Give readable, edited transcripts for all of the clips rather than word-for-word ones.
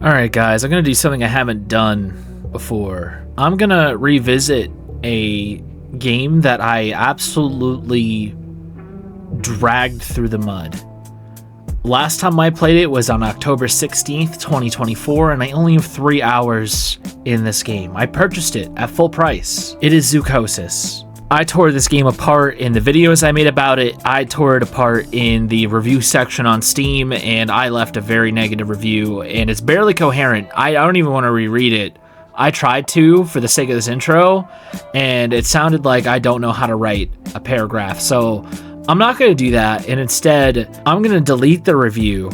Alright guys, I'm going to do something I haven't done before. I'm going to revisit a game that I absolutely dragged through the mud. Last time I played it was on October 16th, 2024, and I only have 3 hours in this game. I purchased it at full price. It is Zoochosis. I tore this game apart in the videos I made about it. I tore it apart in the review section on Steam, and I left a very negative review, and it's barely coherent. I don't even want to reread it. I tried to for the sake of this intro, and it sounded like I don't know how to write a paragraph, so I'm not going to do that, and instead, I'm going to delete the review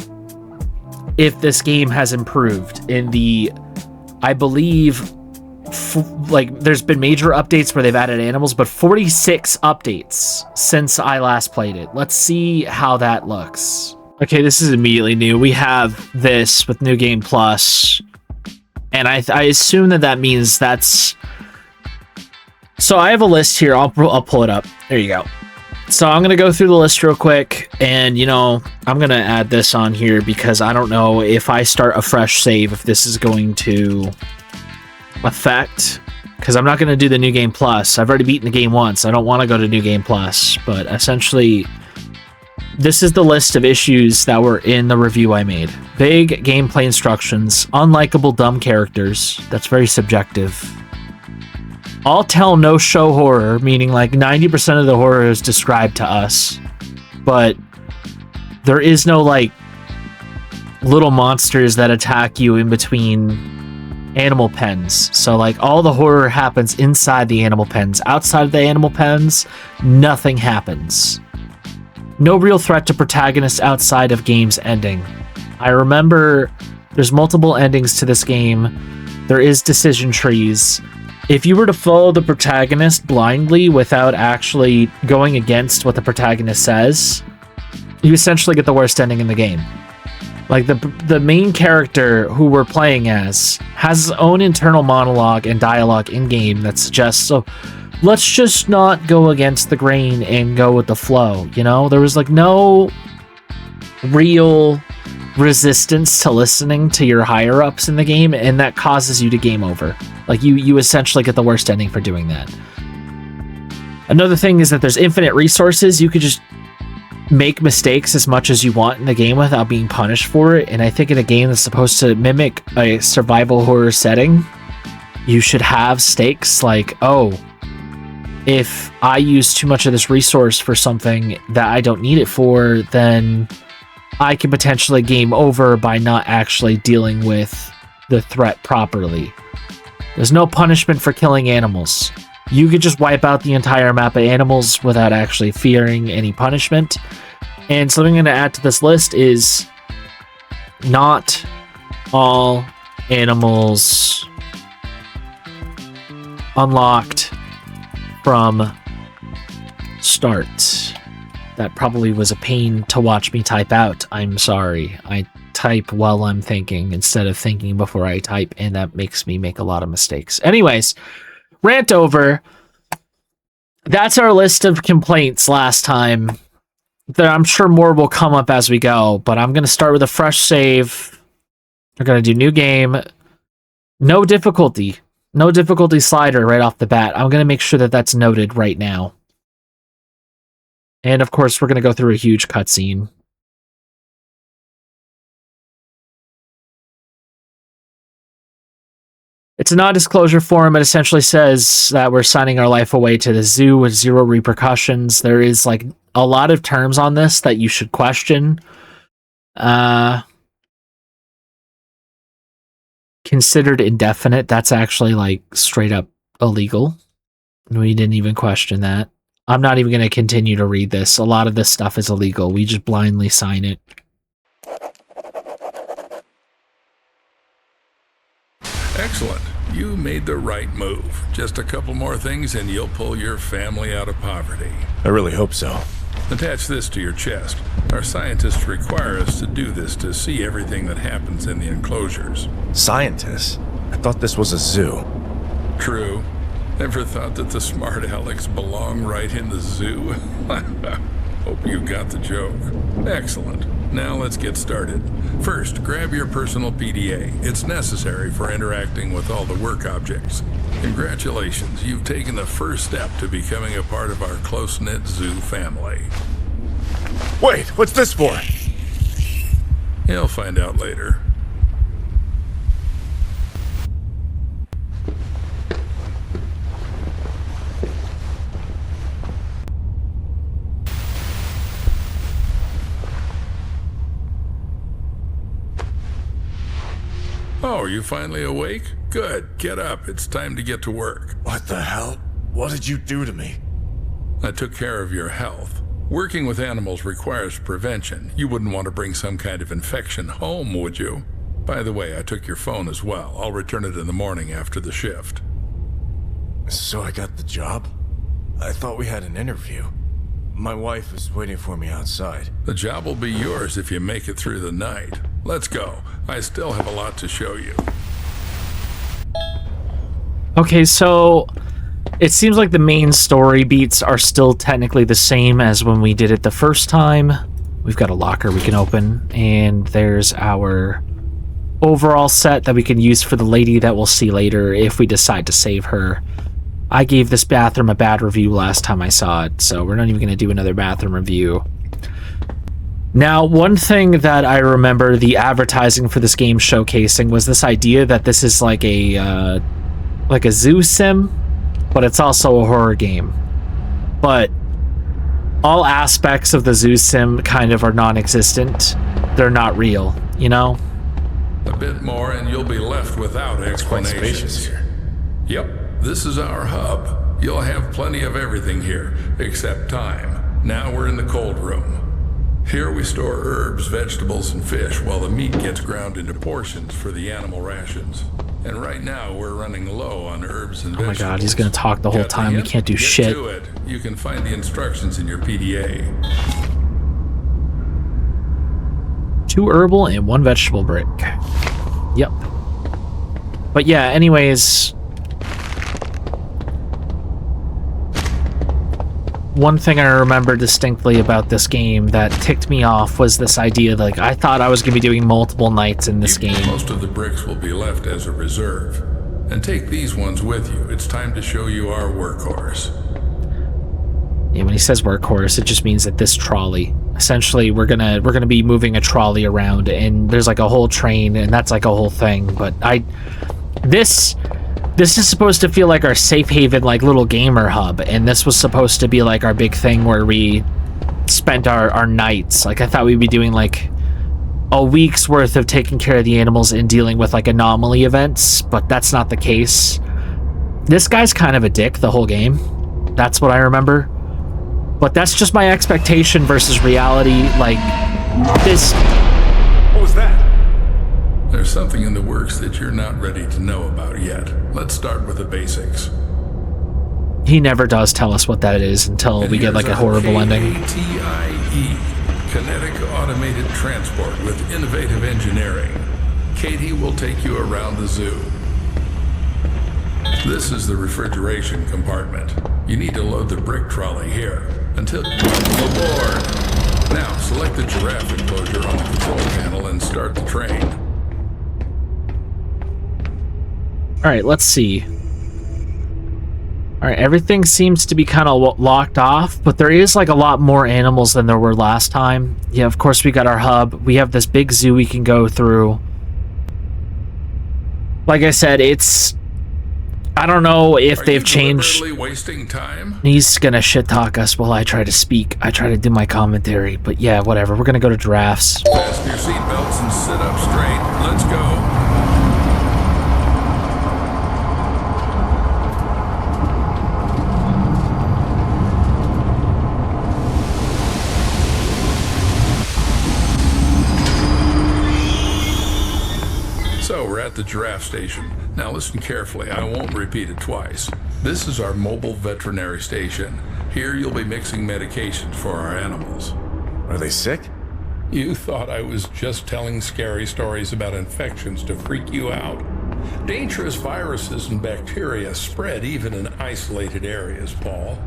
if this game has improved in the, I believe, there's been major updates where they've added animals, but 46 updates since I last played it. Let's see how that looks. Okay, this is immediately new. We have this with New Game Plus, and I assume that means that's... So I have a list here. I'll pull it up. There you go. So I'm going to go through the list real quick, and, you know, I'm going to add this on here because I don't know if I start a fresh save, if this is going to affect, because I'm not going to do the New Game Plus. I've already beaten the game once. I don't want to go to New Game Plus, but essentially, this is the list of issues that were in the review I made. Vague gameplay instructions, unlikable dumb characters, that's very subjective. All tell no show horror, meaning like 90% of the horror is described to us, but there is no like little monsters that attack you in between animal pens. So like all the horror happens inside the animal pens. Outside of the animal pens, nothing happens. No real threat to protagonists outside of game's ending. I remember there's multiple endings to this game. There is decision trees. If you were to follow the protagonist blindly without actually going against what the protagonist says, you essentially get the worst ending in the game. Like, the main character who we're playing as has his own internal monologue and dialogue in-game that suggests, so let's just not go against the grain and go with the flow, you know? There was, like, no real resistance to listening to your higher-ups in the game, and that causes you to game over. Like, you essentially get the worst ending for doing that. Another thing is that there's infinite resources. You could just make mistakes as much as you want in the game without being punished for it, and I think in a game that's supposed to mimic a survival horror setting, you should have stakes like, oh, if I use too much of this resource for something that I don't need it for, then I can potentially game over by not actually dealing with the threat properly. There's no punishment for killing animals. You could just wipe out the entire map of animals without actually fearing any punishment. And something I'm going to add to this list is not all animals unlocked from start. That probably was a pain to watch me type out. I'm sorry. I type while I'm thinking instead of thinking before I type, and that makes me make a lot of mistakes. Anyways, rant over. That's our list of complaints last time. I'm sure more will come up as we go, but I'm going to start with a fresh save. We're going to do new game. No difficulty. No difficulty slider right off the bat. I'm going to make sure that that's noted right now. And of course, we're going to go through a huge cutscene. It's a non-disclosure form. It essentially says that we're signing our life away to the zoo with zero repercussions. There is like a lot of terms on this that you should question. Considered indefinite. That's actually like straight up illegal. We didn't even question that. I'm not even going to continue to read this. A lot of this stuff is illegal. We just blindly sign it. Excellent. You made the right move. Just a couple more things and you'll pull your family out of poverty. I really hope so. Attach this to your chest. Our scientists require us to do this to see everything that happens in the enclosures. Scientists? I thought this was a zoo. True. Ever thought that the smart Alex belong right in the zoo? Hope you got the joke. Excellent. Now let's get started. First, grab your personal PDA. It's necessary for interacting with all the work objects. Congratulations, you've taken the first step to becoming a part of our close-knit zoo family. Wait, what's this for? You'll find out later. Oh, are you finally awake? Good, get up. It's time to get to work. What the hell? What did you do to me? I took care of your health. Working with animals requires prevention. You wouldn't want to bring some kind of infection home, would you? By the way, I took your phone as well. I'll return it in the morning after the shift. So I got the job? I thought we had an interview. My wife is waiting for me outside. The job will be yours if you make it through the night. Let's go. I still have a lot to show you. Okay, so it seems like the main story beats are still technically the same as when we did it the first time. We've got a locker we can open, and there's our overall set that we can use for the lady that we'll see later if we decide to save her. I gave this bathroom a bad review last time I saw it, so we're not even going to do another bathroom review. Now, one thing that I remember the advertising for this game showcasing was this idea that this is like a zoo sim, but it's also a horror game. But all aspects of the zoo sim kind of are non-existent. They're not real, you know? A bit more and you'll be left without Quite explanations. spacious here. Yep, this is our hub. You'll have plenty of everything here, except time. Now we're in the cold room. Here we store herbs, vegetables, and fish while the meat gets ground into portions for the animal rations. And right now we're running low on herbs and vegetables. Oh my god, he's gonna talk the whole Got the time. We hint? can't do Get shit. to it. You can find the instructions in your PDA. 2 herbal and 1 vegetable brick. Yep. But yeah, anyways, one thing I remember distinctly about this game that ticked me off was this idea that, like, I thought I was going to be doing multiple nights in this game. Most of the bricks will be left as a reserve. And take these ones with you. It's time to show you our workhorse. Yeah, when he says workhorse, it just means that this trolley, essentially, we're gonna be moving a trolley around, and there's like a whole train, and that's like a whole thing. But this is supposed to feel like our safe haven, like little gamer hub, and this was supposed to be like our big thing where we spent our nights. Like, I thought we'd be doing like a week's worth of taking care of the animals and dealing with like anomaly events, but that's not the case. This guy's kind of a dick the whole game. That's what I remember. But that's just my expectation versus reality. Like, this... What was that? There's something in the works that you're not ready to know about yet. Let's start with the basics. He never does tell us what that is until And we get like a here's horrible our ending. KATIE, Kinetic Automated Transport with Innovative Engineering. Katie will take you around the zoo. This is the refrigeration compartment. You need to load the brick trolley here. Until aboard. Now, select the giraffe enclosure on the control panel and start the train. Alright, let's see. Alright, everything seems to be kind of locked off, but there is like a lot more animals than there were last time. Yeah, of course we got our hub. We have this big zoo we can go through. Like I said, it's... I don't know if they've changed. Wasting time? He's gonna shit talk us while I try to speak. I try to do my commentary, but yeah, whatever. We're gonna go to giraffes. Fasten your seatbelts and sit up straight. Let's go. So we're at the giraffe station. Now listen carefully, I won't repeat it twice. This is our mobile veterinary station. Here you'll be mixing medications for our animals. Are they sick? You thought I was just telling scary stories about infections to freak you out? Dangerous viruses and bacteria spread even in isolated areas, Paul.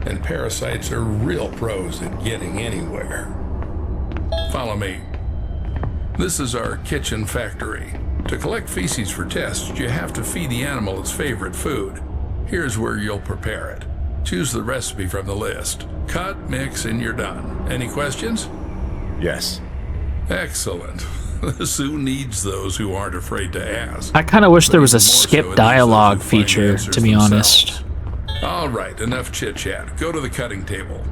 And parasites are real pros at getting anywhere. Follow me. This is our kitchen factory. To collect feces for tests, you have to feed the animal its favorite food. Here's where you'll prepare it. Choose the recipe from the list. Cut, mix, and you're done. Any questions? Yes. Excellent. The zoo needs those who aren't afraid to ask. I kind of wish there was a But even more skip so, it needs dialogue those who find feature, answers to be honest. themselves. All right, enough chit-chat. Go to the cutting table.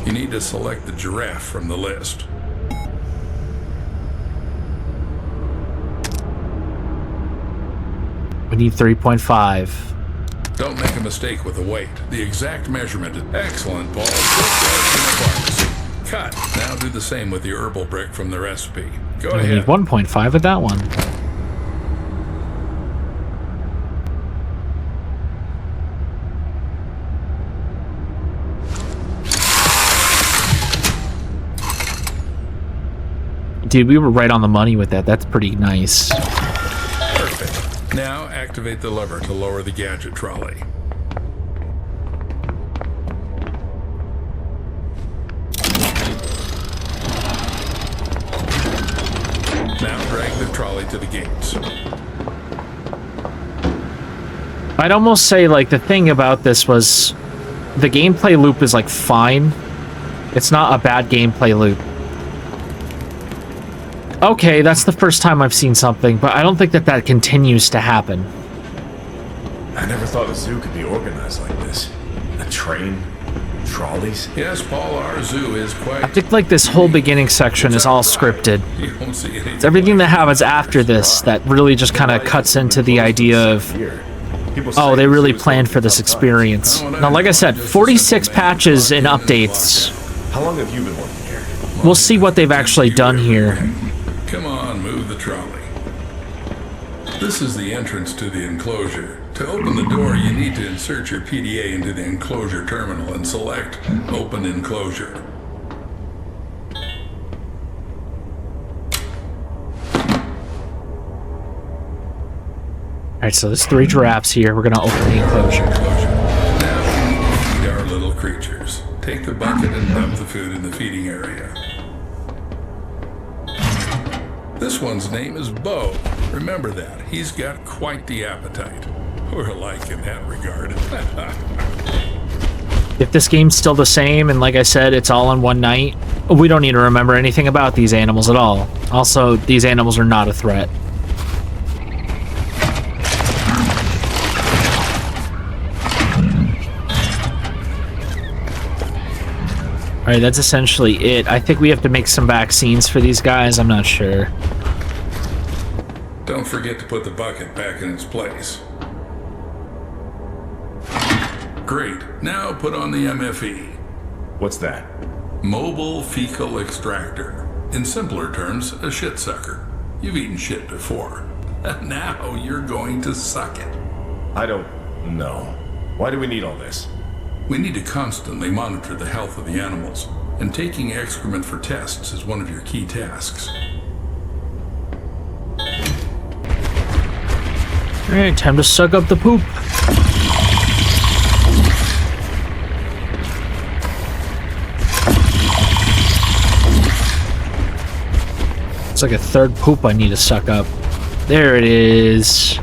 You need to select the giraffe from the list. We need 3.5. Don't make a mistake with the weight. The exact measurement is excellent, Paul. Just in the pharmacy. Cut. Now do the same with the herbal brick from the recipe. Go We ahead. need 1.5 with that one. Dude, we were right on the money with that. That's pretty nice. Perfect. Now activate the lever to lower the gadget trolley. Now drag the trolley to the gates. I'd almost say, like, the thing about this was the gameplay loop is, like, fine. It's not a bad gameplay loop. Okay, that's the first time I've seen something, but I don't think that that continues to happen. I never thought a zoo could be organized like this. A train, trolleys. Yes, Paul, our zoo is quite... I think, like, this whole beginning section is all scripted. You won't see anything It's everything like that happens after this that really just kind of cuts into the idea of, oh, they really planned for this experience. Now, like I said, 46 patches and updates. How long have you been working here? We'll see what they've actually done here. Come on, move the trolley. This is the entrance to the enclosure. To open the door, you need to insert your PDA into the enclosure terminal and select Open Enclosure. Alright, so there's 3 giraffes here. We're gonna open the enclosure. Now we need to feed our little creatures. Take the bucket and dump the food in the feeding area. This one's name is Bo. Remember that. He's got quite the appetite. We're alike in that regard. If this game's still the same, and like I said, it's all in one night, we don't need to remember anything about these animals at all. Also, these animals are not a threat. Alright, that's essentially it. I think we have to make some vaccines for these guys. I'm not sure. Don't forget to put the bucket back in its place. Great. Now put on the MFE. What's that? Mobile Fecal Extractor. In simpler terms, a shit sucker. You've eaten shit before. Now you're going to suck it. I don't know. Why do we need all this? We need to constantly monitor the health of the animals, and taking excrement for tests is one of your key tasks. Alright, time to suck up the poop. It's like a third poop I need to suck up. There it is.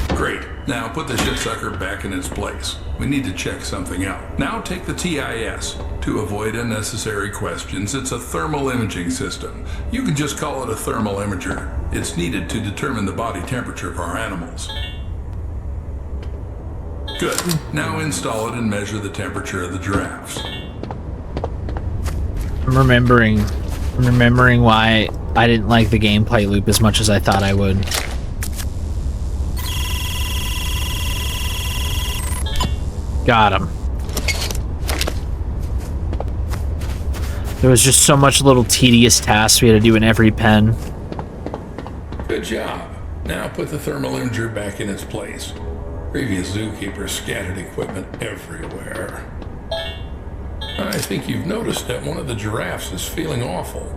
Great. Now put the shit sucker back in its place. We need to check something out. Now take the TIS. To avoid unnecessary questions, it's a thermal imaging system. You can just call it a thermal imager. It's needed to determine the body temperature of our animals. Good. Now install it and measure the temperature of the giraffes. I'm remembering why I didn't like the gameplay loop as much as I thought I would. Got him. There was just so much little tedious tasks we had to do in every pen. Good job. Now put the thermal imager back in its place. Previous zookeepers scattered equipment everywhere. I think you've noticed that one of the giraffes is feeling awful.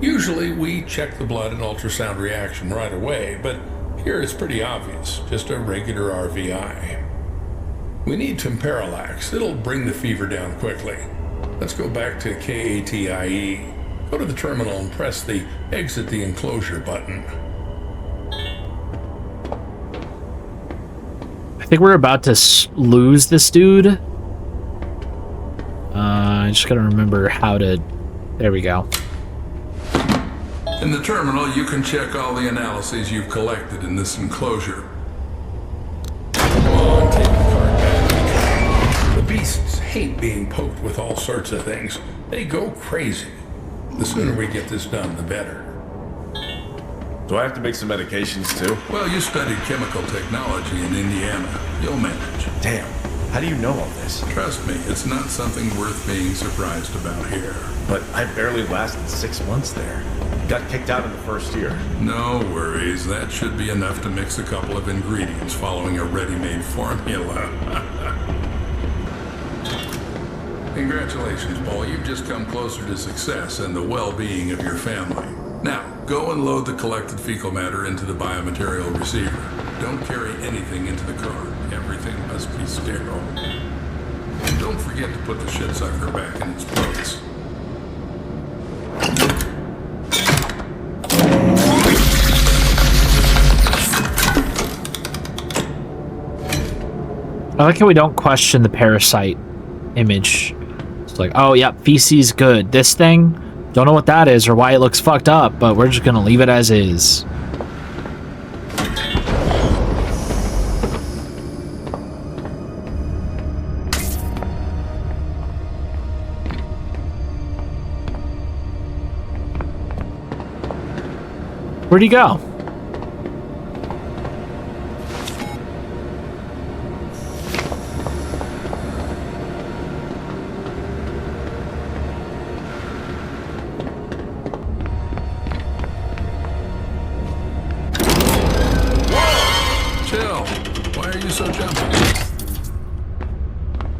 Usually we check the blood and ultrasound reaction right away, but here it's pretty obvious, just a regular RVI. We need Temperalax. It'll bring the fever down quickly. Let's go back to KATIE. Go to the terminal and press the exit the enclosure button. I think we're about to lose this dude. I just gotta remember how to... There we go. In the terminal, you can check all the analyses you've collected in this enclosure. Come on, take the card back. The beasts hate being poked with all sorts of things. They go crazy. The sooner we get this done, the better. Do I have to make some medications too? Well, you studied chemical technology in Indiana. You'll manage. Damn, how do you know all this? Trust me, it's not something worth being surprised about here. But I barely lasted 6 months there. Got kicked out in the first year. No worries, that should be enough to mix a couple of ingredients following a ready-made formula. Congratulations, Paul. You've just come closer to success and the well-being of your family. Now, go and load the collected fecal matter into the biomaterial receiver. Don't carry anything into the car. Everything must be sterile. And don't forget to put the shit sucker back in its place. I like how we don't question the parasite image. It's like, oh, yeah, feces good. This thing, don't know what that is or why it looks fucked up, but we're just gonna leave it as is. Where'd he go?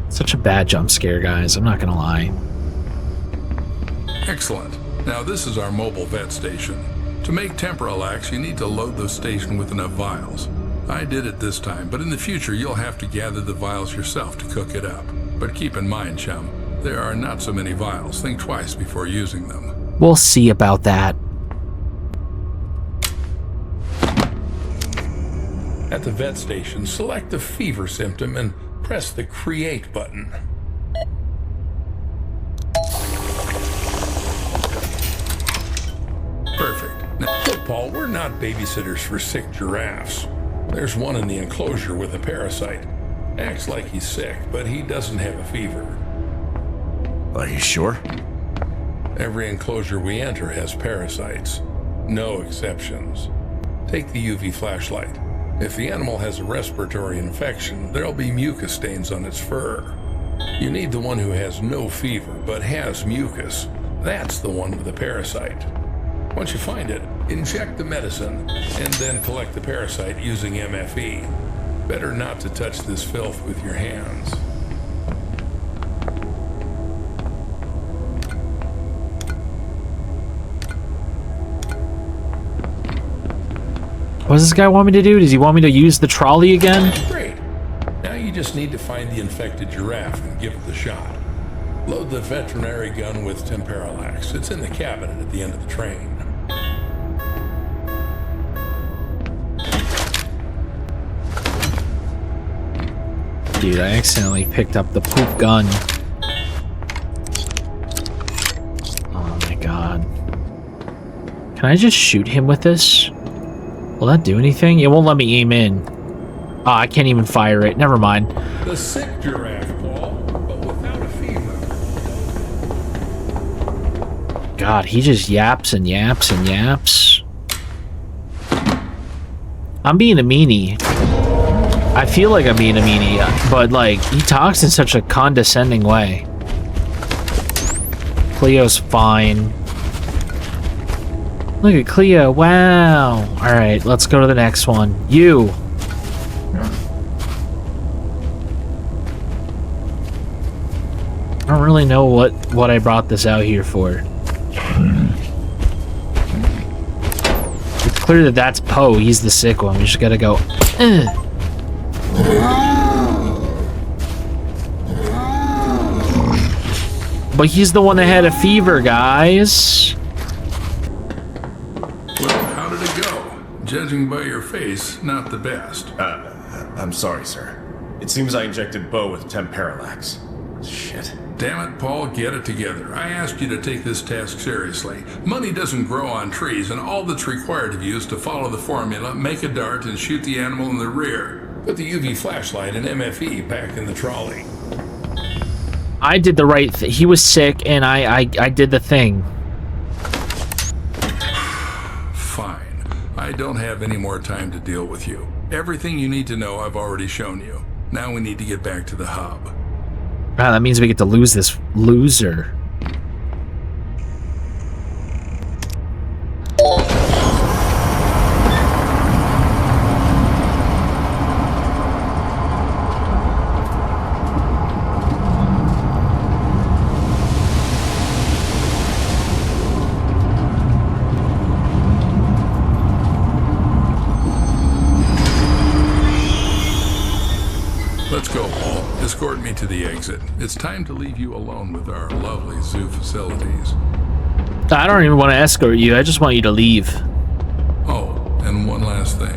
Such a bad jump scare, guys. I'm not gonna lie. Excellent. Now this is our mobile vet station. To make Temperalax, you need to load the station with enough vials. I did it this time, but in the future you'll have to gather the vials yourself to cook it up. But keep in mind, chum, there are not so many vials. Think twice before using them. We'll see about that. At the vet station, select the fever symptom and press the Create button. Perfect. Now, look, Paul, we're not babysitters for sick giraffes. There's one in the enclosure with a parasite. Acts like he's sick, but he doesn't have a fever. Are you sure? Every enclosure we enter has parasites. No exceptions. Take the UV flashlight. If the animal has a respiratory infection, there'll be mucus stains on its fur. You need the one who has no fever, but has mucus. That's the one with the parasite. Once you find it, inject the medicine, and then collect the parasite using MFE. Better not to touch this filth with your hands. What does this guy want me to do? Does he want me to use the trolley again? Great. Now you just need to find the infected giraffe and give it the shot. Load the veterinary gun with Temperalax. It's in the cabinet at the end of the train. Dude, I accidentally picked up the poop gun. Oh my god. Can I just shoot him with this? Will that do anything? It won't let me aim in. Oh, I can't even fire it. Never mind. The sick giraffe, Paul, but without a fever. God, he just yaps and yaps and yaps. I'm being a meanie. I feel like I'm being a meanie, but like, he talks in such a condescending way. Cleo's fine. Look at Cleo, wow. Alright, let's go to the next one. You. I don't really know what I brought this out here for. It's clear that that's Poe, he's the sick one. We just gotta go, But he's the one that had a fever, guys. Well, how did it go? Judging by your face, not the best. I'm sorry, sir. It seems I injected Bo with temp parallax. Shit. Damn it, Paul, get it together. I asked you to take this task seriously. Money doesn't grow on trees, and all that's required of you is to follow the formula, make a dart, and shoot the animal in the rear. Put the UV flashlight and MFE back in the trolley. I did the right thing. He was sick, and I did the thing. Fine. I don't have any more time to deal with you. Everything you need to know I've already shown you. Now we need to get back to the hub. Wow, that means we get to lose this loser. Let's go, Paul. Escort me to the exit. It's time to leave you alone with our lovely zoo facilities. I don't even want to escort you. I just want you to leave. Oh, and one last thing.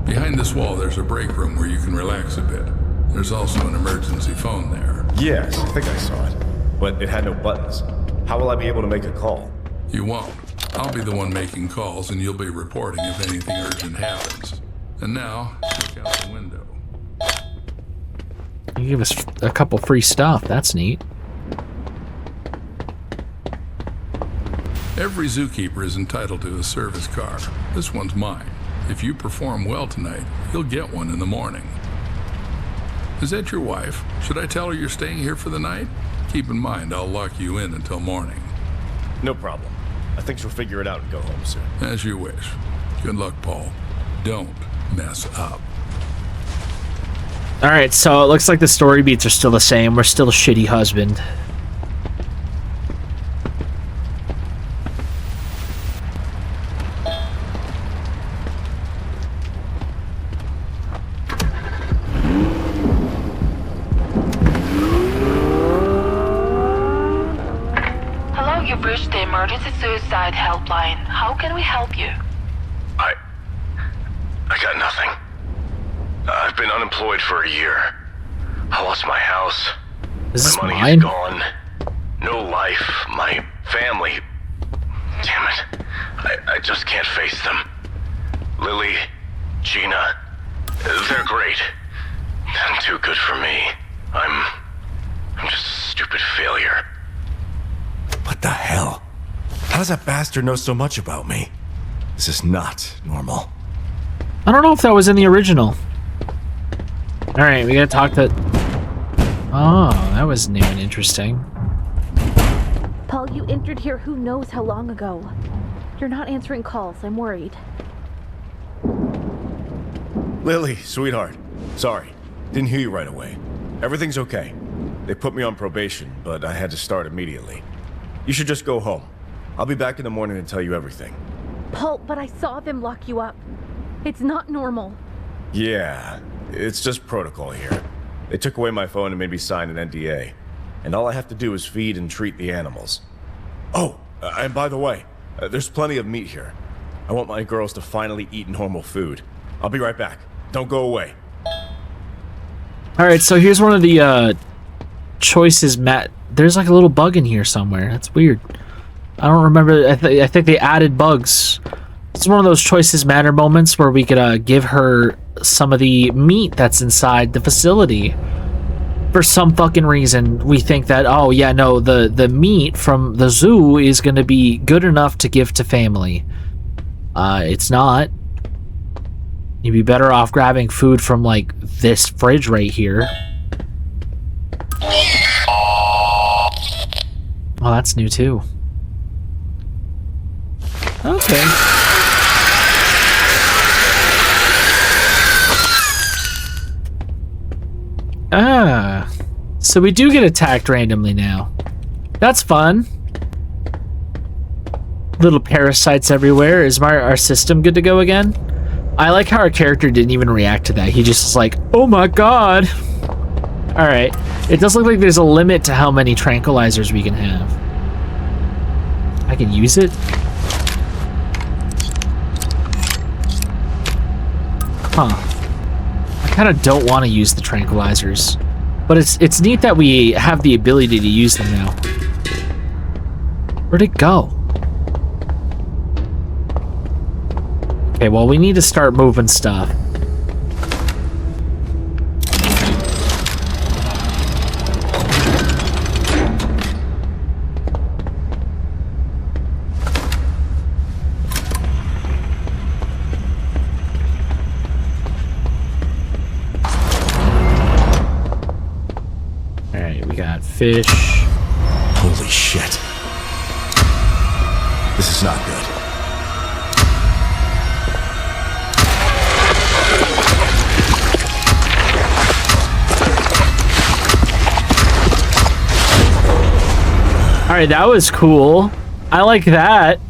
Behind this wall, there's a break room where you can relax a bit. There's also an emergency phone there. Yes, I think I saw it. But it had no buttons. How will I be able to make a call? You won't. I'll be the one making calls, and you'll be reporting if anything urgent happens. And now, check out the window. You give us a couple free stuff. That's neat. Every zookeeper is entitled to a service car. This one's mine. If you perform well tonight, you'll get one in the morning. Is that your wife? Should I tell her you're staying here for the night? Keep in mind, I'll lock you in until morning. No problem. I think she'll figure it out and go home soon. As you wish. Good luck, Paul. Don't mess up. Alright, so it looks like the story beats are still the same. We're still a shitty husband. Hello, you've reached the emergency suicide helpline. How can we help you? I got nothing. I've been unemployed for a year. I lost my house. Is this my money mine? is gone. No life. My family. Damn it. I just can't face them. Lily, Gina, they're great. And too good for me. I'm just a stupid failure. What the hell? How does that bastard know so much about me? This is not normal. I don't know if that was in the original. Alright, we gotta talk to... Oh, that was new and interesting. Paul, you entered here who knows how long ago. You're not answering calls. I'm worried. Lily, sweetheart. Sorry. Didn't hear you right away. Everything's okay. They put me on probation, but I had to start immediately. You should just go home. I'll be back in the morning to tell you everything. Paul, but I saw them lock you up. It's not normal. Yeah, it's just protocol here. They took away my phone and made me sign an NDA. And all I have to do is feed and treat the animals. Oh, and by the way, there's plenty of meat here. I want my girls to finally eat normal food. I'll be right back. Don't go away. Alright, so here's one of the choices, Matt. There's like a little bug in here somewhere. That's weird. I don't remember. I think they added bugs. It's one of those choices matter moments where we could give her some of the meat that's inside the facility. For some fucking reason, we think that, oh yeah, no, the meat from the zoo is going to be good enough to give to family. It's not. You'd be better off grabbing food from, like, this fridge right here. Oh, that's new too. Okay. Ah. So we do get attacked randomly now. That's fun. Little parasites everywhere. Is our system good to go again? I like how our character didn't even react to that. He just was like, oh my god. Alright. It does look like there's a limit to how many tranquilizers we can have. I can use it? Huh. I kind of don't want to use the tranquilizers. But it's neat that we have the ability to use them now. Where'd it go? Okay, well, we need to start moving stuff. Fish. Holy shit. This is not good. Alright, that was cool. I like that.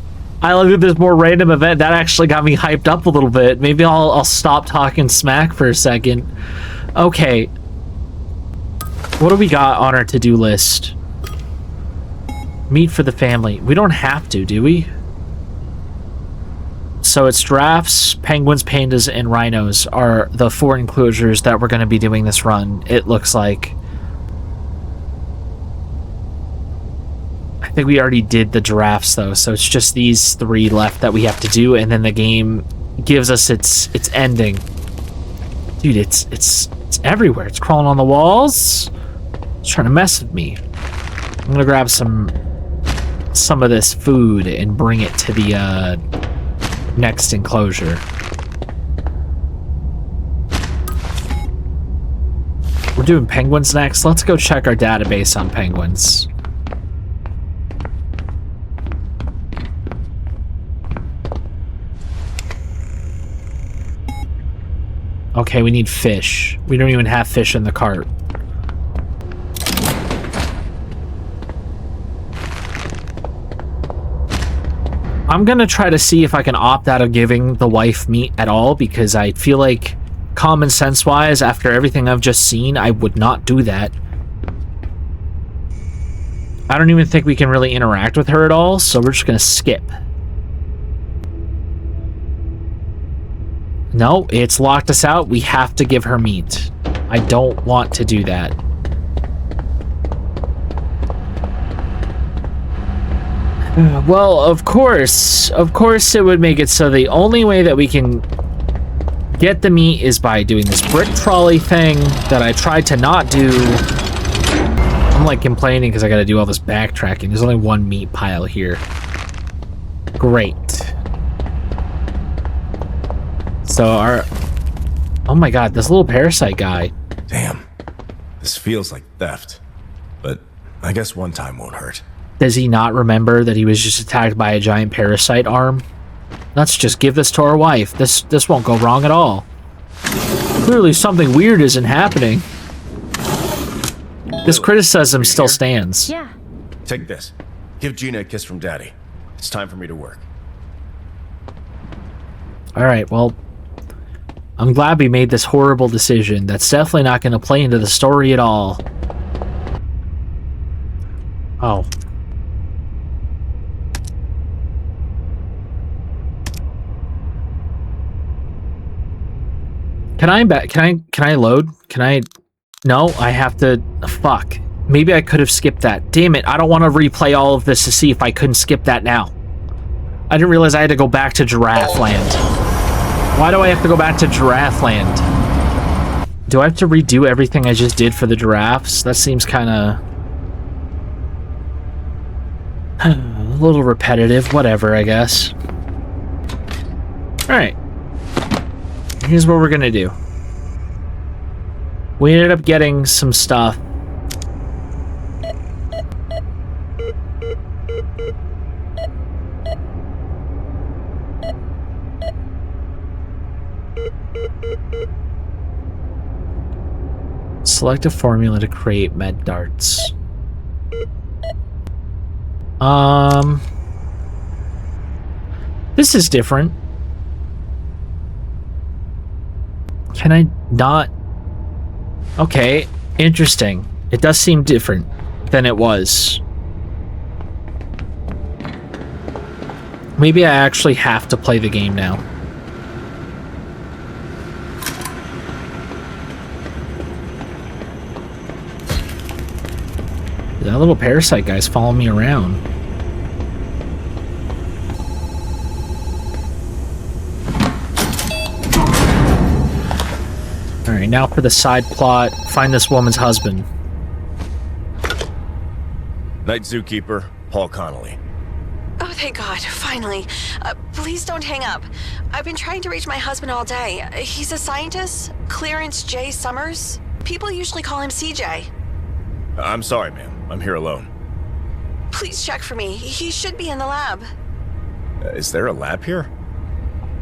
I like that there's more random event. That actually got me hyped up a little bit. Maybe I'll stop talking smack for a second. Okay. What do we got on our to-do list? Meat for the family. We don't have to, do we? So it's giraffes, penguins, pandas, and rhinos are the 4 enclosures that we're going to be doing this run, it looks like. I think we already did the giraffes, though, so it's just these 3 left that we have to do, and then the game gives us its ending. Dude, it's everywhere. It's crawling on the walls. It's trying to mess with me. I'm gonna grab some of this food and bring it to the next enclosure. We're doing penguins next. Let's go check our database on penguins. Okay, we need fish. We don't even have fish in the cart. I'm gonna try to see if I can opt out of giving the wife meat at all, because I feel like, common sense wise, after everything I've just seen, I would not do that. I don't even think we can really interact with her at all, so we're just gonna skip. No, it's locked us out. We have to give her meat. I don't want to do that. Well, of course it would make it so the only way that we can get the meat is by doing this brick trolley thing that I tried to not do. I'm like complaining because I gotta do all this backtracking. There's only 1 meat pile here. Great. So oh my god, this little parasite guy. Damn. This feels like theft. But I guess one time won't hurt. Does he not remember that he was just attacked by a giant parasite arm? Let's just give this to our wife. This won't go wrong at all. Clearly something weird isn't happening. This criticism still stands. Yeah. Take this. Give Gina a kiss from Daddy. It's time for me to work. Alright, well, I'm glad we made this horrible decision. That's definitely not going to play into the story at all. Oh. Can I load? No, I have to, fuck. Maybe I could have skipped that. Damn it, I don't want to replay all of this to see if I couldn't skip that now. I didn't realize I had to go back to Giraffe Land. Why do I have to go back to Giraffe Land? Do I have to redo everything I just did for the giraffes? That seems kind of a little repetitive. Whatever, I guess. Alright. Here's what we're gonna do. We ended up getting some stuff. Select a formula to create med darts. This is different. Can I not? Okay. Interesting. It does seem different than it was. Maybe I actually have to play the game now. That little parasite guy's following me around. Alright, now for the side plot. Find this woman's husband. Night Zookeeper, Paul Connolly. Oh, thank God, finally. Please don't hang up. I've been trying to reach my husband all day. He's a scientist, Clarence J. Summers. People usually call him CJ. I'm sorry, ma'am. I'm here alone. Please check for me. He should be in the lab. Is there a lab here?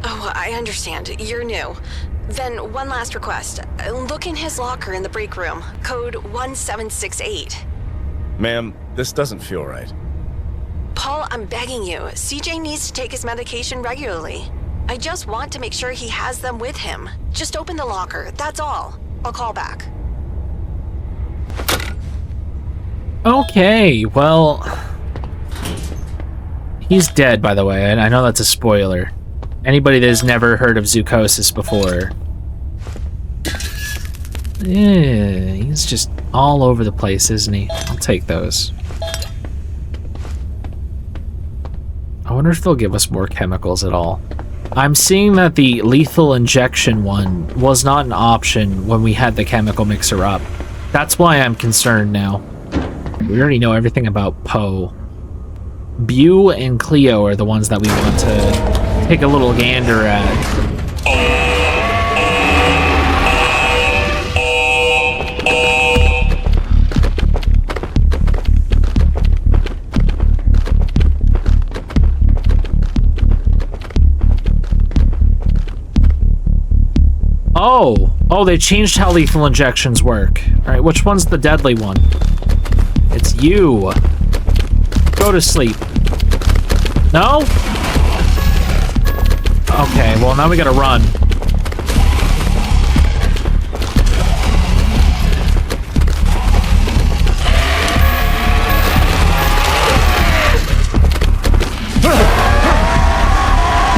Oh, I understand. You're new. Then one last request. Look in his locker in the break room. Code 1768. Ma'am, this doesn't feel right. Paul, I'm begging you. CJ needs to take his medication regularly. I just want to make sure he has them with him. Just open the locker, that's all. I'll call back. Okay, well... He's dead, by the way, and I know that's a spoiler. Anybody that has never heard of Zoochosis before... Yeah, he's just all over the place, isn't he? I'll take those. I wonder if they'll give us more chemicals at all. I'm seeing that the lethal injection one was not an option when we had the chemical mixer up. That's why I'm concerned now. We already know everything about Poe. Bew and Cleo are the ones that we want to take a little gander at. Oh, they changed how lethal injections work. Alright, which one's the deadly one? It's you. Go to sleep. No? Okay, well now we gotta run.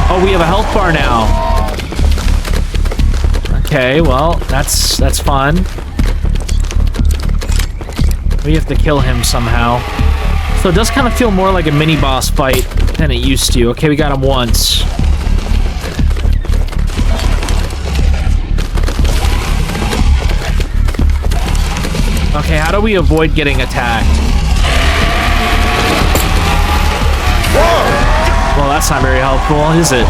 Oh, we have a health bar now. Okay, well, that's fun. We have to kill him somehow. So it does kind of feel more like a mini-boss fight than it used to. Okay, we got him once. Okay, how do we avoid getting attacked? Whoa! Well, that's not very helpful, is it?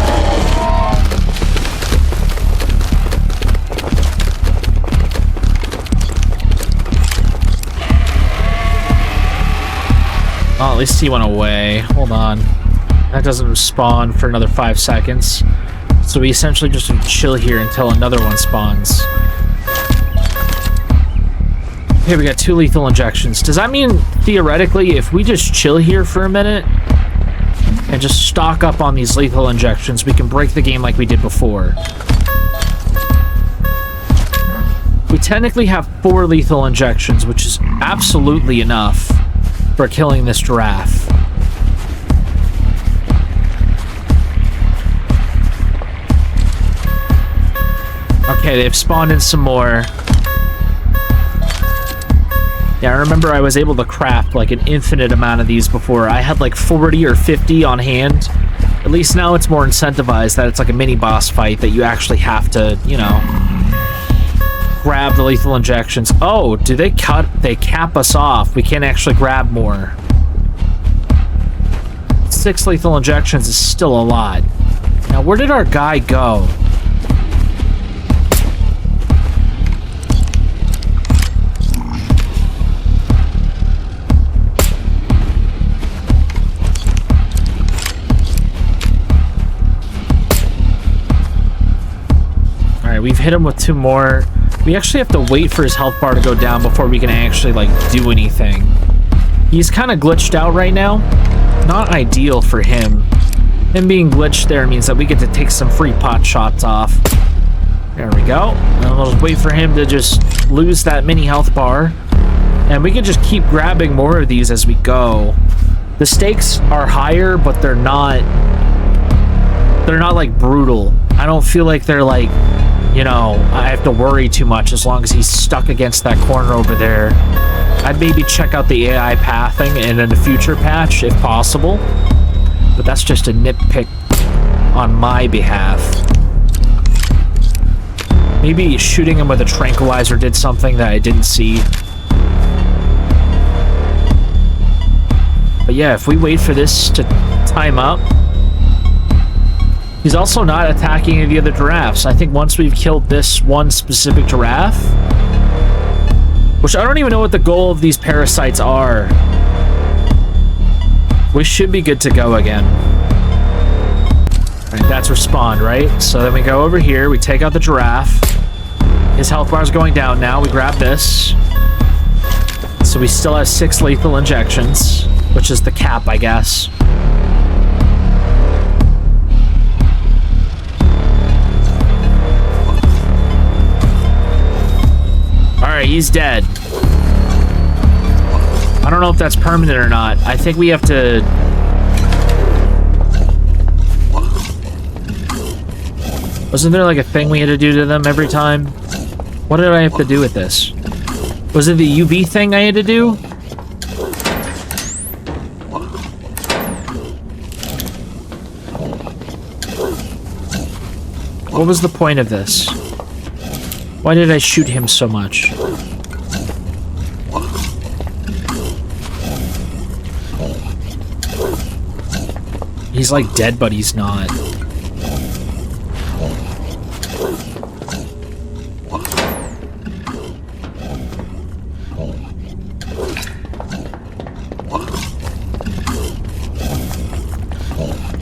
Oh, at least he went away. Hold on. That doesn't spawn for another 5 seconds. So we essentially just chill here until another one spawns. Okay, we got 2 lethal injections. Does that mean, theoretically, if we just chill here for a minute and just stock up on these lethal injections, we can break the game like we did before? We technically have 4 lethal injections, which is absolutely enough for killing this giraffe. Okay, they've spawned in some more. Yeah, I remember I was able to craft like an infinite amount of these before. I had like 40 or 50 on hand. At least now it's more incentivized that it's like a mini boss fight that you actually have to, you know, grab the lethal injections. Oh, do they cap us off? We can't actually grab more. 6 lethal injections is still a lot. Now, where did our guy go? Alright, we've hit him with 2 more. We actually have to wait for his health bar to go down before we can actually, like, do anything. He's kind of glitched out right now. Not ideal for him. Him being glitched there means that we get to take some free pot shots off. There we go. And we'll just wait for him to just lose that mini health bar. And we can just keep grabbing more of these as we go. The stakes are higher, but they're not like brutal. I don't feel like they're like, you know, I have to worry too much as long as he's stuck against that corner over there. I'd maybe check out the AI pathing and in a future patch if possible. But that's just a nitpick on my behalf. Maybe shooting him with a tranquilizer did something that I didn't see. But yeah, if we wait for this to time up... He's also not attacking any of the other giraffes. I think once we've killed this one specific giraffe... Which I don't even know what the goal of these parasites are. We should be good to go again. Alright, that's respawned, right? So then we go over here, we take out the giraffe. His health bar is going down now. We grab this. So we still have 6 lethal injections, which is the cap, I guess. Alright, he's dead. I don't know if that's permanent or not. I think we have to... Wasn't there like a thing we had to do to them every time? What did I have to do with this? Was it the UV thing I had to do? What was the point of this? Why did I shoot him so much? He's like dead, but he's not.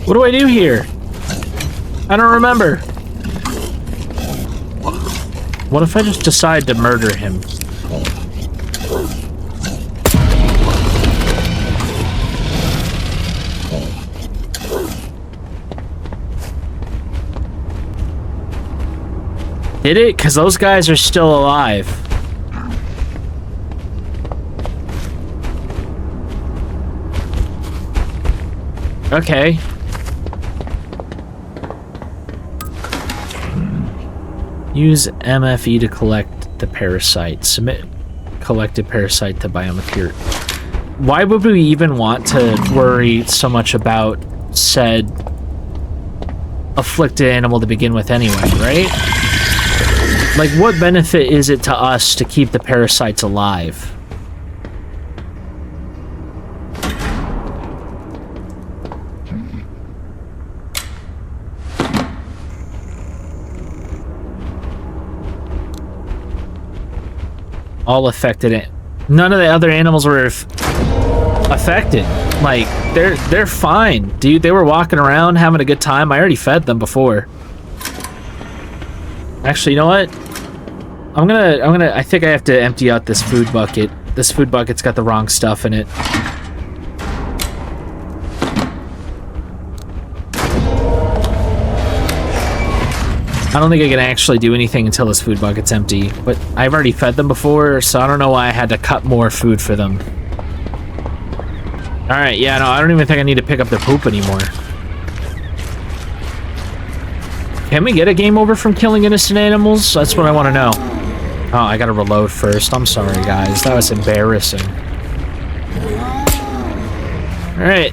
What do I do here? I don't remember. What if I just decide to murder him? Did it? Because those guys are still alive. Okay. Use MFE to collect the parasite. Submit collected parasite to Biomaterial. Why would we even want to worry so much about said afflicted animal to begin with anyway, right? Like, what benefit is it to us to keep the parasites alive? All affected. None of the other animals were affected. Like, they're fine, dude. They were walking around having a good time. I already fed them before. Actually, you know what? I think I have to empty out this food bucket. This food bucket's got the wrong stuff in it. I don't think I can actually do anything until this food bucket's empty, but I've already fed them before, so I don't know why I had to cut more food for them. Alright, yeah, no, I don't even think I need to pick up their poop anymore. Can we get a game over from killing innocent animals? That's what I want to know. Oh, I gotta reload first. I'm sorry, guys. That was embarrassing. Alright.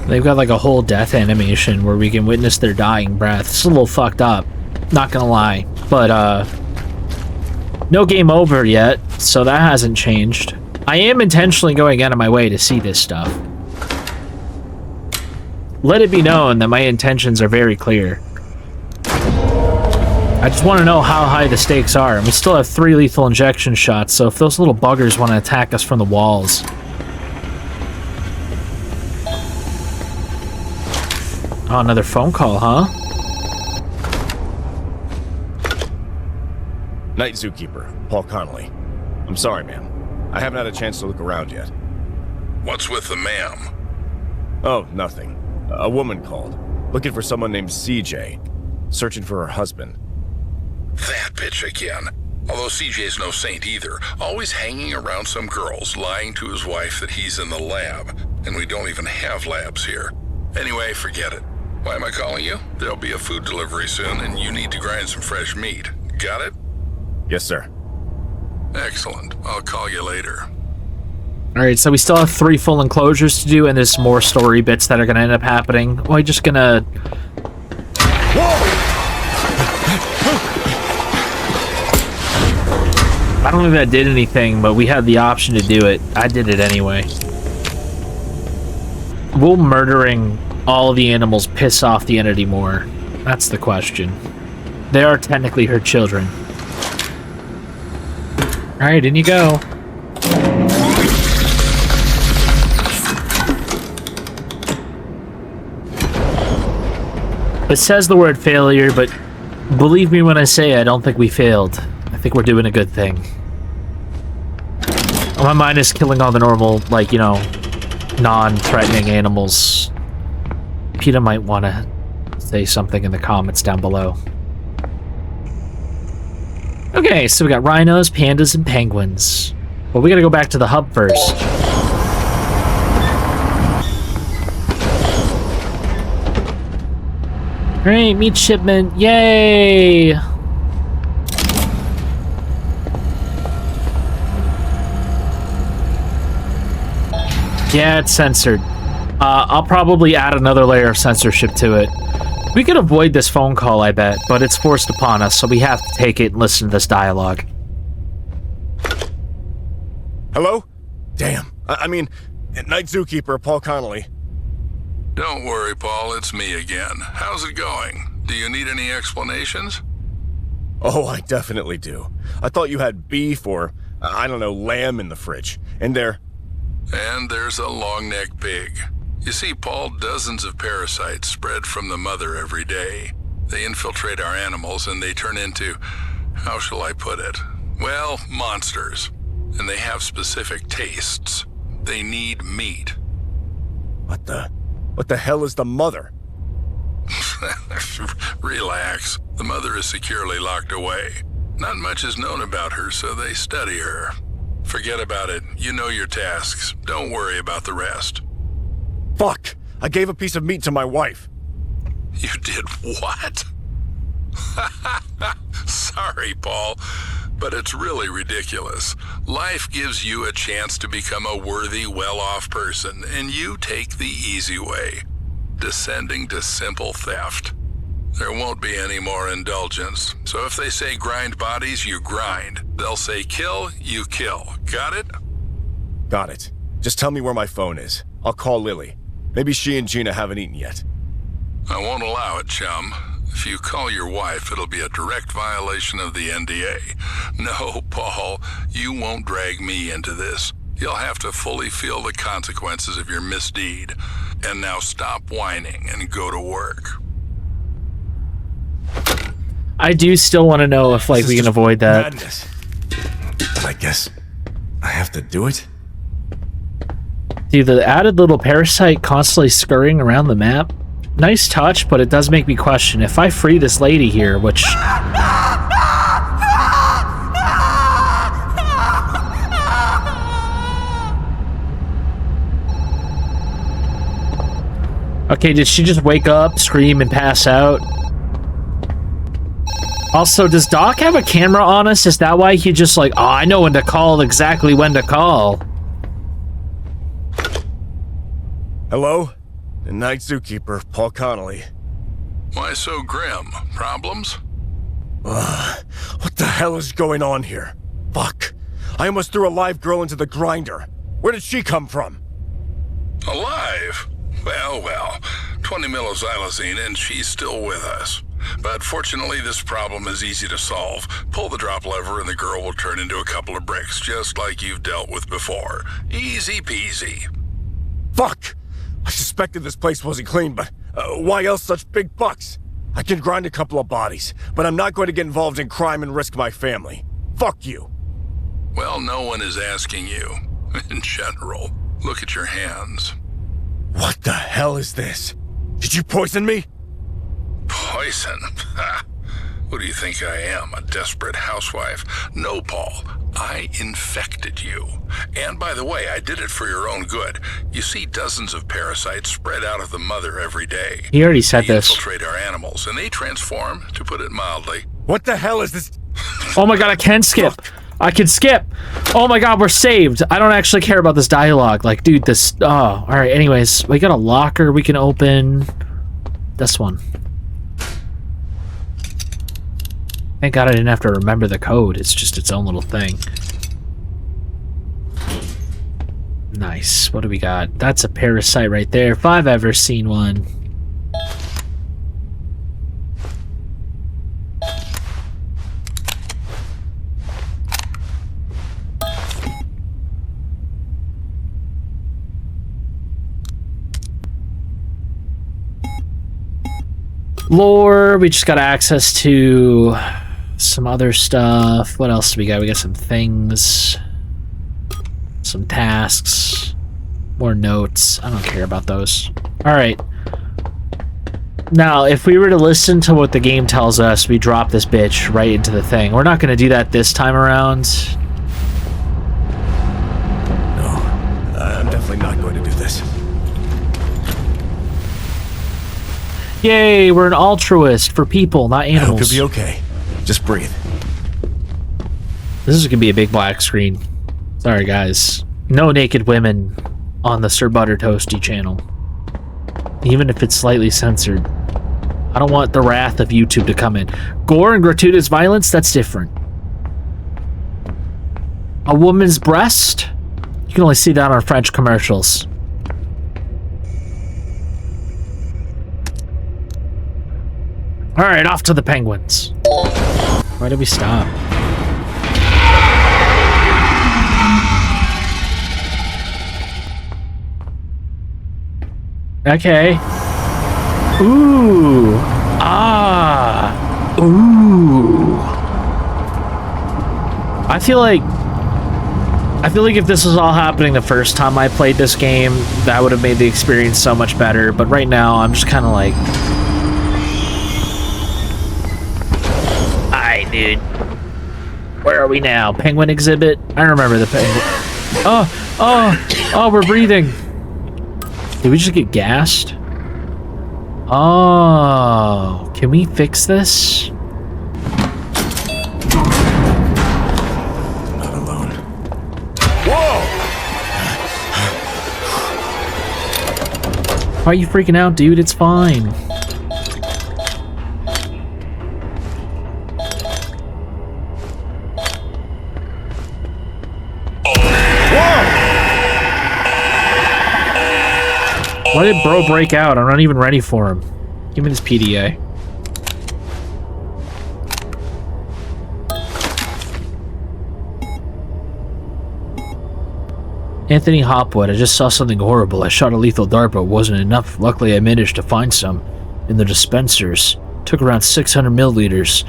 They've got like a whole death animation where we can witness their dying breath. It's a little fucked up, not gonna lie. But, no game over yet, so that hasn't changed. I am intentionally going out of my way to see this stuff. Let it be known that my intentions are very clear. I just want to know how high the stakes are. And we still have 3 lethal injection shots, so if those little buggers want to attack us from the walls... Oh, another phone call, huh? Night Zookeeper, Paul Connolly. I'm sorry, ma'am. I haven't had a chance to look around yet. What's with the ma'am? Oh, nothing. A woman called, looking for someone named CJ, searching for her husband. That bitch again. Although CJ's no saint either, always hanging around some girls, lying to his wife that he's in the lab, and we don't even have labs here. Anyway, forget it. Why am I calling you? There'll be a food delivery soon, and you need to grind some fresh meat. Got it? Yes, sir. Excellent. I'll call you later. Alright, so we still have 3 full enclosures to do, and there's more story bits that are going to end up happening. We're just going to... I don't think that did anything, but we had the option to do it. I did it anyway. Will murdering all the animals piss off the entity more? That's the question. They are technically her children. Alright, in you go. It says the word failure, but believe me when I say I don't think we failed. I think we're doing a good thing. My mind is killing all the normal, like, you know, non-threatening animals. PETA might want to say something in the comments down below. Okay, so we got rhinos, pandas, and penguins. But we gotta go back to the hub first. Alright, meat shipment, yay! Yeah, it's censored. I'll probably add another layer of censorship to it. We could avoid this phone call, I bet, but it's forced upon us, so we have to take it and listen to this dialogue. Hello? Damn. I mean, Night Zookeeper, Paul Connolly. Don't worry, Paul. It's me again. How's it going? Do you need any explanations? Oh, I definitely do. I thought you had beef or, I don't know, lamb in the fridge. And there's a long-necked pig. You see, Paul, dozens of parasites spread from the mother every day. They infiltrate our animals and they turn into, how shall I put it? Well, monsters. And they have specific tastes. They need meat. What the hell is the mother? Relax. The mother is securely locked away. Not much is known about her, so they study her. Forget about it. You know your tasks. Don't worry about the rest. Fuck! I gave a piece of meat to my wife. You did what? Sorry, Paul, but it's really ridiculous. Life gives you a chance to become a worthy, well-off person, and you take the easy way, descending to simple theft. There won't be any more indulgence, so if they say grind bodies, you grind. They'll say kill, you kill. Got it? Got it. Just tell me where my phone is. I'll call Lily. Maybe she and Gina haven't eaten yet. I won't allow it, chum. If you call your wife, it'll be a direct violation of the NDA. No, Paul, you won't drag me into this. You'll have to fully feel the consequences of your misdeed. And now stop whining and go to work. I do still want to know if, like, we can avoid that. Madness. But I guess I have to do it? See, the added little parasite constantly scurrying around the map. Nice touch, but it does make me question if I free this lady here, which... Okay, did she just wake up, scream, and pass out? Also, does Doc have a camera on us? Is that why he just like, oh, I know when to call, exactly when to call? Hello? The Night Zookeeper, Paul Connolly. Why so grim? Problems? What the hell is going on here? Fuck. I almost threw a live girl into the grinder. Where did she come from? Alive? Well, 20 millixylazine and she's still with us. But fortunately, this problem is easy to solve. Pull the drop lever and the girl will turn into a couple of bricks, just like you've dealt with before. Easy peasy. Fuck! I suspected this place wasn't clean, but why else such big bucks? I can grind a couple of bodies, but I'm not going to get involved in crime and risk my family. Fuck you. Well, no one is asking you. In general, look at your hands. What the hell is this? Did you poison me? Poison? Who do you think I am, a desperate housewife? No, Paul. I infected you. And by the way, I did it for your own good. You see dozens of parasites spread out of the mother every day. He already said They this. infiltrate our animals, and they transform, to put it mildly. What the hell is this? Oh my god, I can skip. I can skip. Oh my god, we're saved. I don't actually care about this dialogue. Like, dude, this... Oh, alright, anyways. We got a locker we can open. This one. Thank god I didn't have to remember the code. It's just its own little thing. Nice. What do we got? That's a parasite right there. If I've ever seen one. Lore, we just got access to some other stuff. What else do we got? We got some things, some tasks, more notes. I don't care about those. All right. Now, if we were to listen to what the game tells us, we drop this bitch right into the thing. We're not going to do that this time around. No, I'm definitely not going to do this. Yay, we're an altruist for people, not animals. It'll be okay. Just breathe. This is gonna be a big black screen. Sorry, guys. No naked women on the Sir Butter Toasty channel. Even if it's slightly censored. I don't want the wrath of YouTube to come in. Gore and gratuitous violence, that's different. A woman's breast? You can only see that on French commercials. Alright, off to the penguins. Why did we stop? Okay. Ooh. Ah. Ooh. I feel like if this was all happening the first time I played this game, that would have made the experience so much better. But right now, I'm just kind of like... Dude, where are we now? Penguin exhibit? I remember the penguin. Oh, we're breathing. Did we just get gassed? Oh, can we fix this? Not alone. Whoa! Why are you freaking out, dude? It's fine. Why did bro break out? I'm not even ready for him. Give me this PDA. Anthony Hopwood, I just saw something horrible. I shot a lethal dart, but it wasn't enough. Luckily, I managed to find some in the dispensers. Took around 600 milliliters,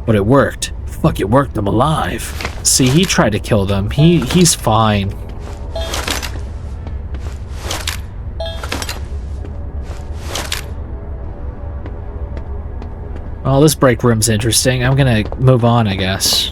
but it worked. Fuck, it worked. I'm alive. See, he tried to kill them. He's fine. Oh, this break room's interesting. I'm gonna move on, I guess.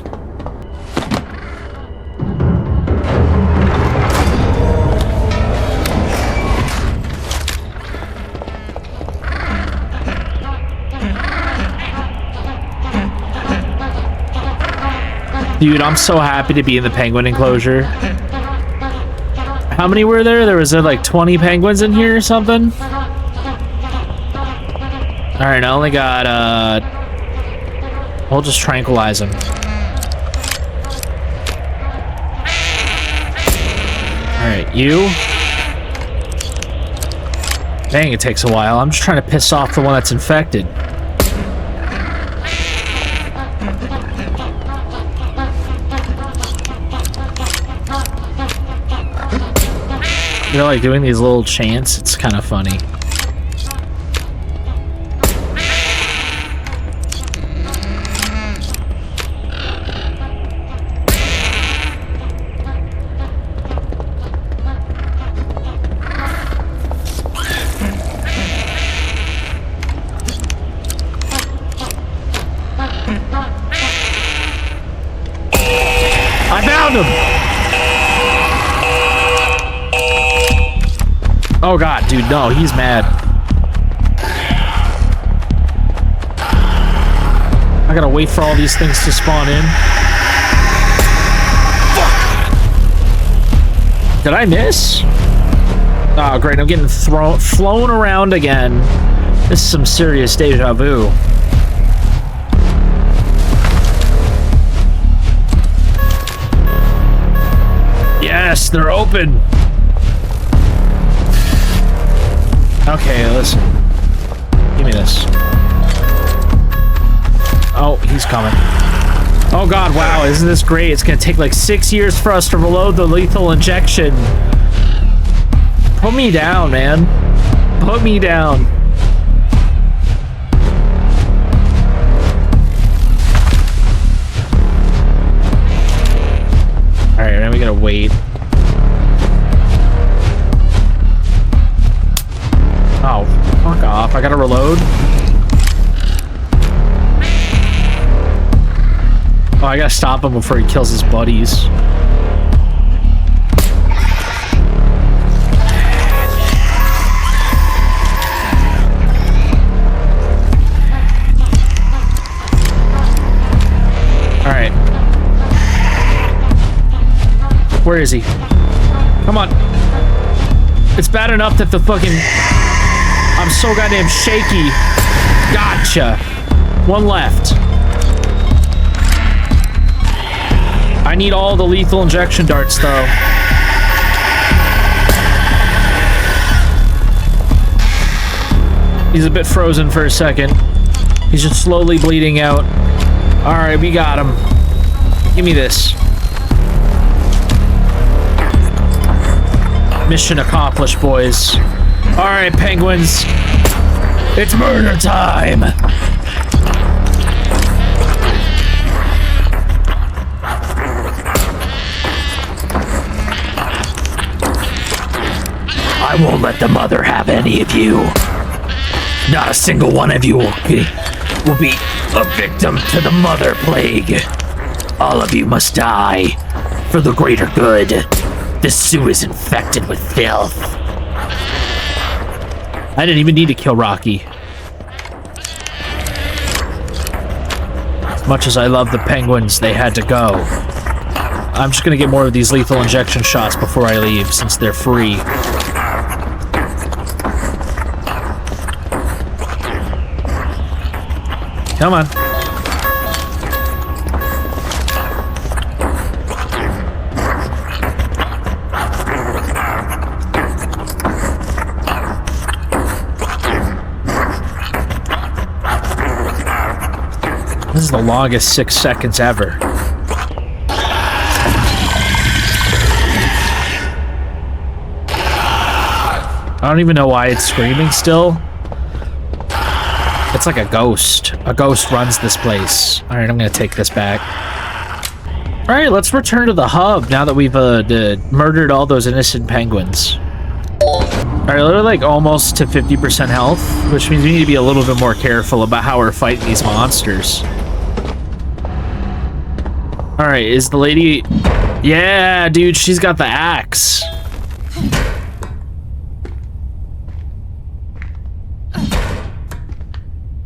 Dude, I'm so happy to be in the penguin enclosure. How many were there? There was like 20 penguins in here or something? Alright, I only got, we'll just tranquilize him. Alright, you. Dang, it takes a while. I'm just trying to piss off the one that's infected. They're like doing these little chants. It's kind of funny. Oh god, dude, no, he's mad. I gotta wait for all these things to spawn in. Fuck! Did I miss? Oh, great, I'm getting flown around again. This is some serious deja vu. Yes, they're open. Okay, listen. Give me this. Oh, he's coming. Oh god, wow, isn't this great? It's gonna take like 6 years for us to reload the lethal injection. Put me down, man. Put me down. Alright, now we gotta wait. Oh, fuck off. I gotta reload. Oh, I gotta stop him before he kills his buddies. Alright. Where is he? Come on. It's bad enough that the fucking... I'm so goddamn shaky. Gotcha. One left. I need all the lethal injection darts, though. He's a bit frozen for a second. He's just slowly bleeding out. Alright, we got him. Give me this. Mission accomplished, boys. Alright, penguins. It's murder time! I won't let the mother have any of you. Not a single one of you will be a victim to the mother plague. All of you must die for the greater good. This zoo is infected with filth. I didn't even need to kill Rocky. As much as I love the penguins, they had to go. I'm just gonna get more of these lethal injection shots before I leave, since they're free. Come on. This is the longest 6 seconds ever. I don't even know why it's screaming still. It's like a ghost. A ghost runs this place. Alright, I'm gonna take this back. Alright, let's return to the hub now that we've murdered all those innocent penguins. Alright, we're like almost to 50% health, which means we need to be a little bit more careful about how we're fighting these monsters. Alright, is the lady... Yeah, dude, she's got the axe.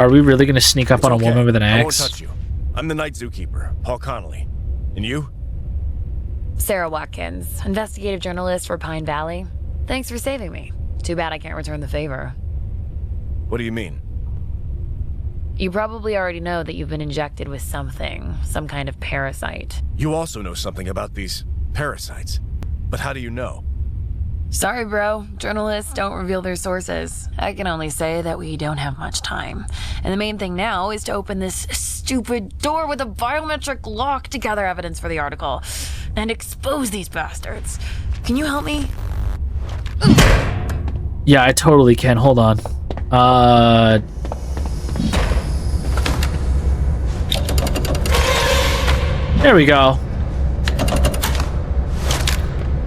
Are we really gonna sneak up on a woman with an axe? I won't touch you. I'm the night zookeeper, Paul Connolly. And you? Sarah Watkins, investigative journalist for Pine Valley. Thanks for saving me. Too bad I can't return the favor. What do you mean? You probably already know that you've been injected with something, some kind of parasite. You also know something about these parasites. But how do you know? Sorry, bro. Journalists don't reveal their sources. I can only say that we don't have much time. And the main thing now is to open this stupid door with a biometric lock to gather evidence for the article and expose these bastards. Can you help me? Yeah, I totally can. Hold on. There we go.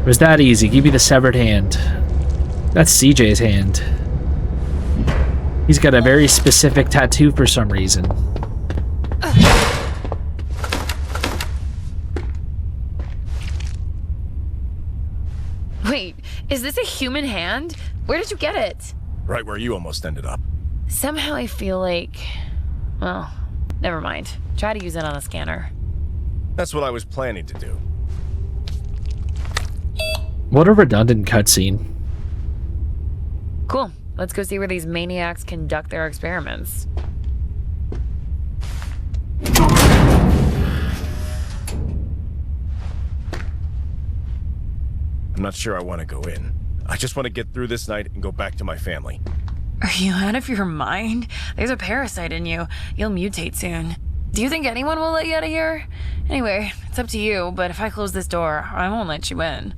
It was that easy. Give me the severed hand. That's CJ's hand. He's got a very specific tattoo for some reason. Wait, is this a human hand? Where did you get it? Right where you almost ended up. Somehow I feel like... Well, never mind. Try to use it on a scanner. That's what I was planning to do. What a redundant cutscene. Cool. Let's go see where these maniacs conduct their experiments. I'm not sure I want to go in. I just want to get through this night and go back to my family. Are you out of your mind? There's a parasite in you. You'll mutate soon. Do you think anyone will let you out of here? Anyway, it's up to you, but if I close this door, I won't let you in.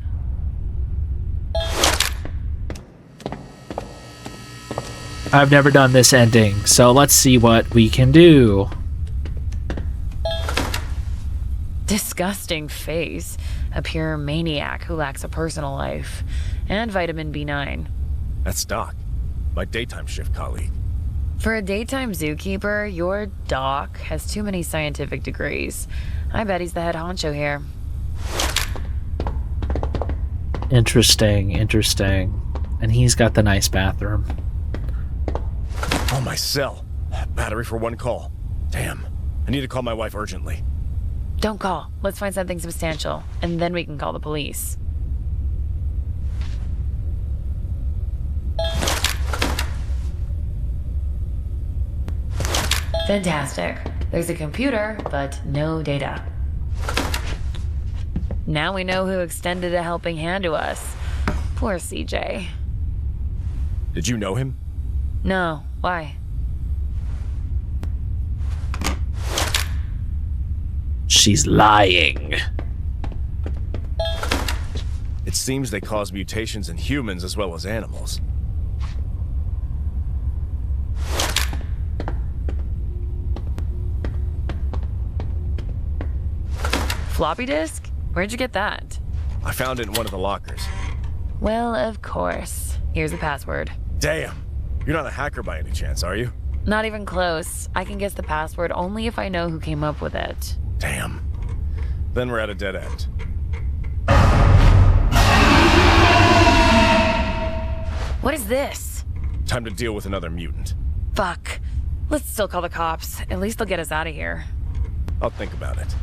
I've never done this ending, so let's see what we can do. Disgusting face. A pure maniac who lacks a personal life. And vitamin B9. That's Doc, my daytime shift colleague. For a daytime zookeeper, your doc has too many scientific degrees. I bet he's the head honcho here. Interesting. And he's got the nice bathroom. Oh, my cell. Battery for one call. Damn. I need to call my wife urgently. Don't call. Let's find something substantial, and then we can call the police. Fantastic. There's a computer, but no data. Now we know who extended a helping hand to us. Poor CJ. Did you know him? No. Why? She's lying. It seems they cause mutations in humans as well as animals. Floppy disk? Where'd you get that? I found it in one of the lockers. Well, of course. Here's the password. Damn. You're not a hacker by any chance, are you? Not even close. I can guess the password only if I know who came up with it. Damn. Then we're at a dead end. What is this? Time to deal with another mutant. Fuck. Let's still call the cops. At least they'll get us out of here. I'll think about it.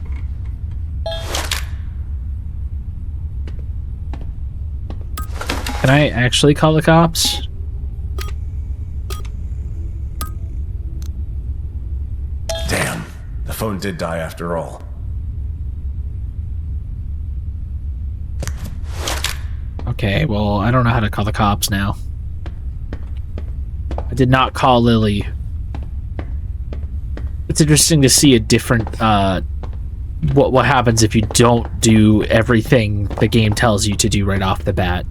Can I actually call the cops? Damn. The phone did die after all. Okay, well, I don't know how to call the cops now. I did not call Lily. It's interesting to see a different, what happens if you don't do everything the game tells you to do right off the bat.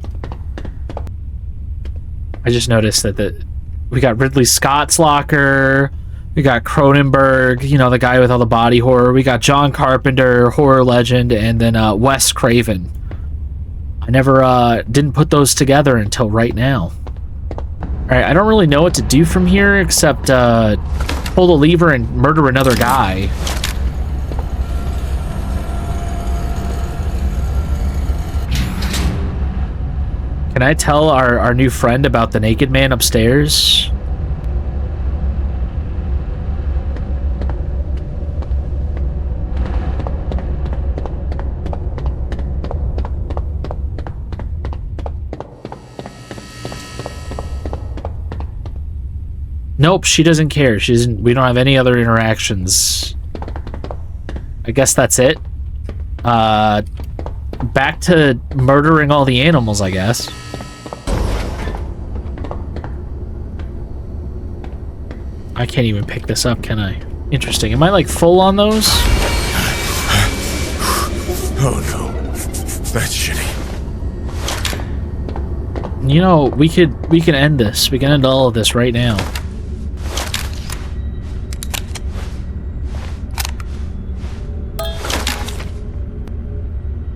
I just noticed that we got Ridley Scott's locker, we got Cronenberg, you know, the guy with all the body horror, we got John Carpenter, horror legend, and then Wes Craven. I never didn't put those together until right now. Alright, I don't really know what to do from here except pull the lever and murder another guy. Can I tell our new friend about the naked man upstairs? Nope, she doesn't care. She doesn't. We don't have any other interactions. I guess that's it. Back to murdering all the animals, I guess. I can't even pick this up, can I? Interesting. Am I like full on those? Oh no. That's shitty. You know, we can end this. We can end all of this right now.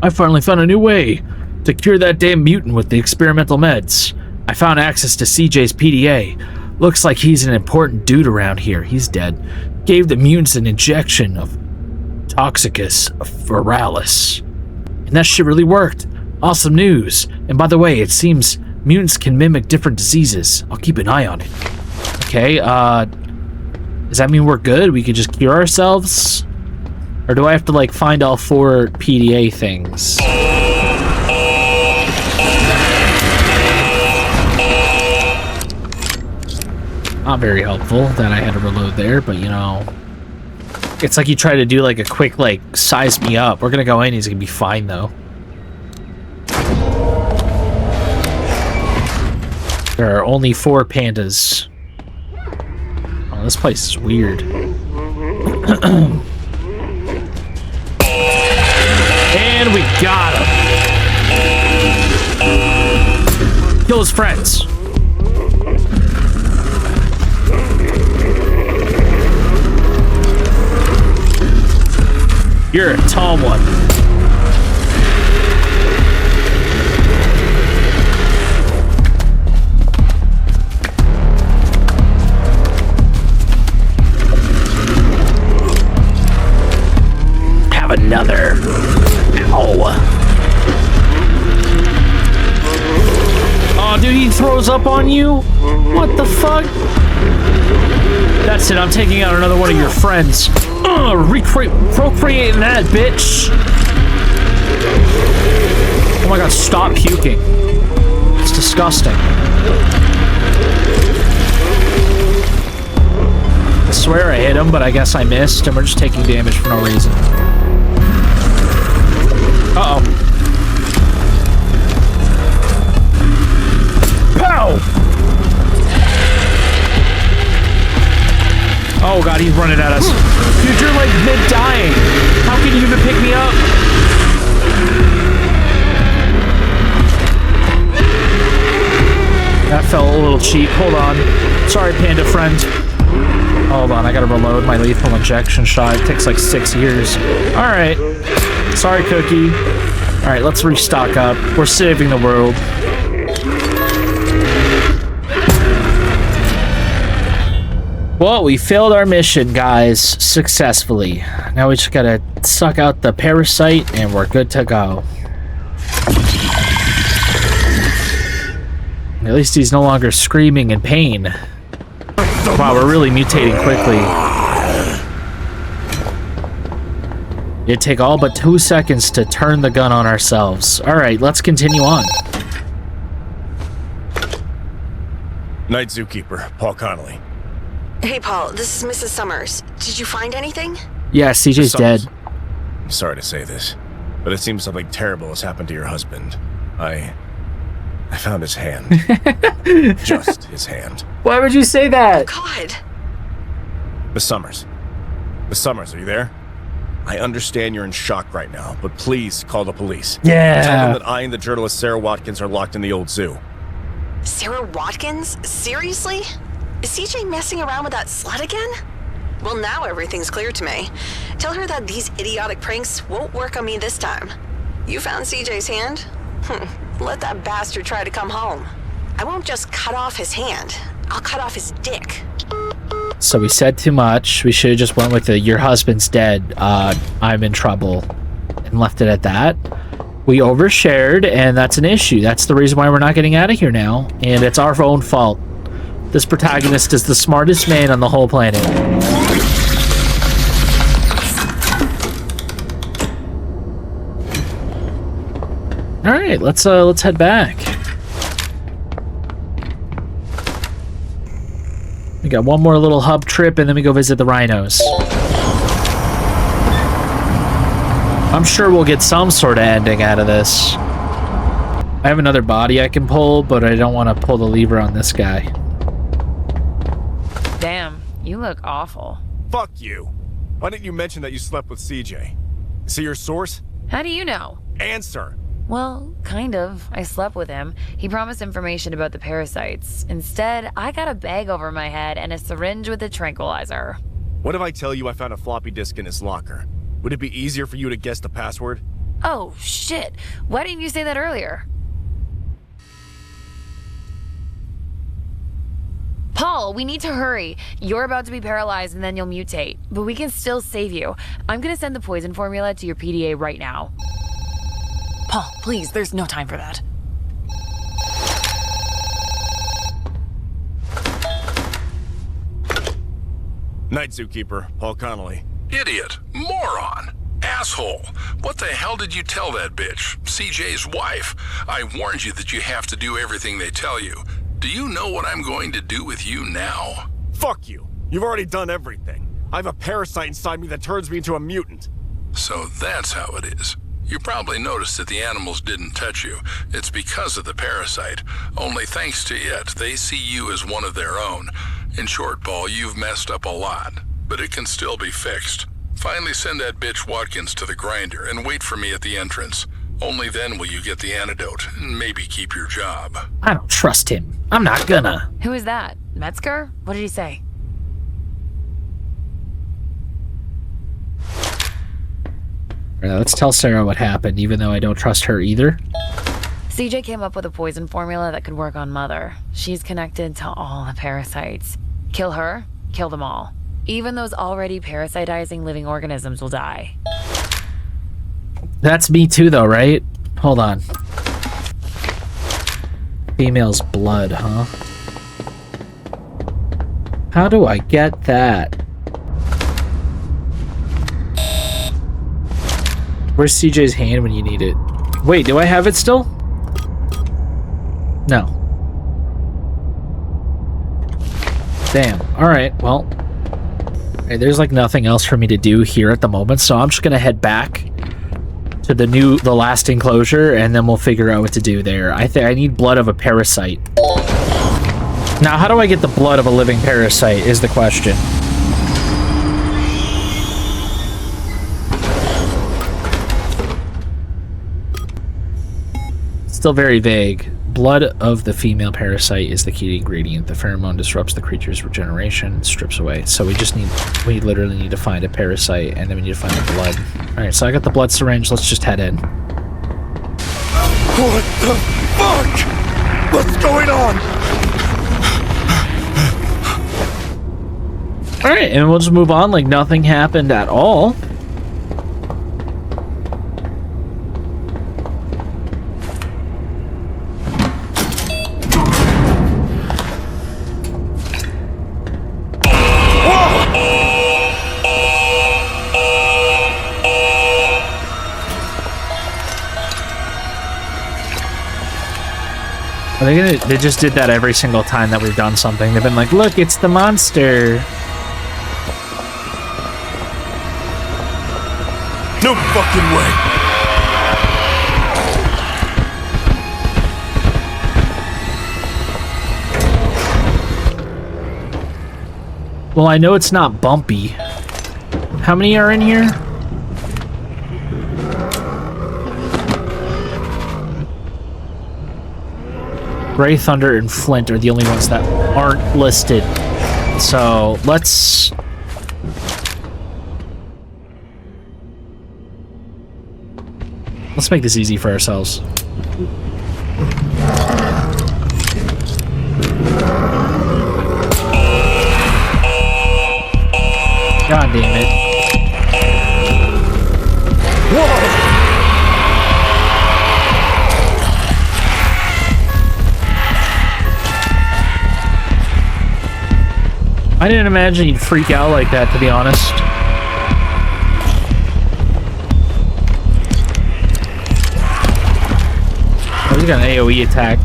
I finally found a new way to cure that damn mutant with the experimental meds. I found access to CJ's PDA. Looks like he's an important dude around here. He's dead. Gave the mutants an injection of Zoochosis viralis. And that shit really worked. Awesome news. And by the way, it seems Mutants can mimic different diseases. I'll keep an eye on it. Okay, does that mean we're good? We could just cure ourselves? Or do I have to, like, find all 4 PDA things? Not very helpful that I had to reload there, but, you know... It's like you try to do, like, a quick, like, size me up. We're gonna go in, he's gonna be fine, though. There are only 4 pandas. Oh, this place is weird. And we got him. Kill his friends. You're a tall one. Have another. Ow. Oh, dude, he throws up on you? What the fuck? That's it, I'm taking out another one of your friends. Procreating that, bitch. Oh my god, stop puking. It's disgusting. I swear I hit him, but I guess I missed, and we're just taking damage for no reason. Uh-oh. Pow! Oh god, he's running at us. Dude, you're like mid-dying. How can you even pick me up? That felt a little cheap. Hold on. Sorry, panda friend. Hold on, I gotta reload my lethal injection shot. It takes like 6 years. Alright. Sorry, Cookie. Alright, let's restock up. We're saving the world. Well, we failed our mission, guys, successfully. Now we just gotta suck out the parasite, and we're good to go. At least he's no longer screaming in pain. Wow, we're really mutating quickly. It'd take all but 2 seconds to turn the gun on ourselves. Alright, let's continue on. Night Zookeeper, Paul Connolly. Hey, Paul, this is Mrs. Summers. Did you find anything? Yeah, CJ's dead. I'm sorry to say this, but it seems something terrible has happened to your husband. I found his hand. Just his hand. Why would you say that? God. Miss Summers. Miss Summers, are you there? I understand you're in shock right now, but please call the police. Yeah. Tell them that I and the journalist Sarah Watkins are locked in the old zoo. Sarah Watkins? Seriously? Is CJ messing around with that slut again? Well, now everything's clear to me. Tell her that these idiotic pranks won't work on me this time. You found CJ's hand? Let that bastard try to come home. I won't just cut off his hand. I'll cut off his dick. So we said too much. We should have just went with the "your husband's dead, I'm in trouble," and left it at that. We overshared, and that's an issue. That's the reason why we're not getting out of here now, and it's our own fault. This protagonist is the smartest man on the whole planet. All right, let's head back. We got one more little hub trip, and then we go visit the rhinos. I'm sure we'll get some sort of ending out of this. I have another body I can pull, but I don't want to pull the lever on this guy. Damn, you look awful. Fuck you. Why didn't you mention that you slept with CJ? See your source? How do you know? Answer. Well, kind of. I slept with him. He promised information about the parasites. Instead, I got a bag over my head and a syringe with a tranquilizer. What if I tell you I found a floppy disk in his locker? Would it be easier for you to guess the password? Oh, shit. Why didn't you say that earlier? Paul, we need to hurry. You're about to be paralyzed and then you'll mutate. But we can still save you. I'm gonna send the poison formula to your PDA right now. Paul, please, there's no time for that. Night, Zookeeper. Paul Connolly. Idiot. Moron. Asshole. What the hell did you tell that bitch? CJ's wife. I warned you that you have to do everything they tell you. Do you know what I'm going to do with you now? Fuck you. You've already done everything. I have a parasite inside me that turns me into a mutant. So that's how it is. You probably noticed that the animals didn't touch you. It's because of the parasite. Only thanks to it, they see you as one of their own. In short, Paul, you've messed up a lot, but it can still be fixed. Finally send that bitch Watkins to the grinder and wait for me at the entrance. Only then will you get the antidote and maybe keep your job. I don't trust him. I'm not gonna. Who is that? Metzger? What did he say? Let's tell Sarah what happened, even though I don't trust her either. CJ came up with a poison formula that could work on Mother. She's connected to all the parasites. Kill her, kill them all. Even those already parasitizing living organisms will die. That's me too, though, right? Hold on. Female's blood, huh? How do I get that? Where's CJ's hand when you need it? Wait, do I have it still? No. Damn. Alright, well. Hey, there's like nothing else for me to do here at the moment, so I'm just gonna head back to the last enclosure, and then we'll figure out what to do there. I think I need blood of a parasite. Now, how do I get the blood of a living parasite is the question. Still very vague. Blood of the female parasite is the key ingredient. The pheromone disrupts the creature's regeneration, strips away. So we literally need to find a parasite, and then we need to find the blood. Alright, so I got the blood syringe. Let's just head in. What the fuck? What's going on? Alright, and we'll just move on like nothing happened at all. They just did that every single time that we've done something. They've been like, look, it's the monster. No fucking way. Well, I know it's not bumpy. How many are in here? Gray Thunder and Flint are the only ones that aren't listed. So, let's make this easy for ourselves. God damn it. Whoa! I didn't imagine he'd freak out like that, to be honest. Oh, he's got an AoE attack.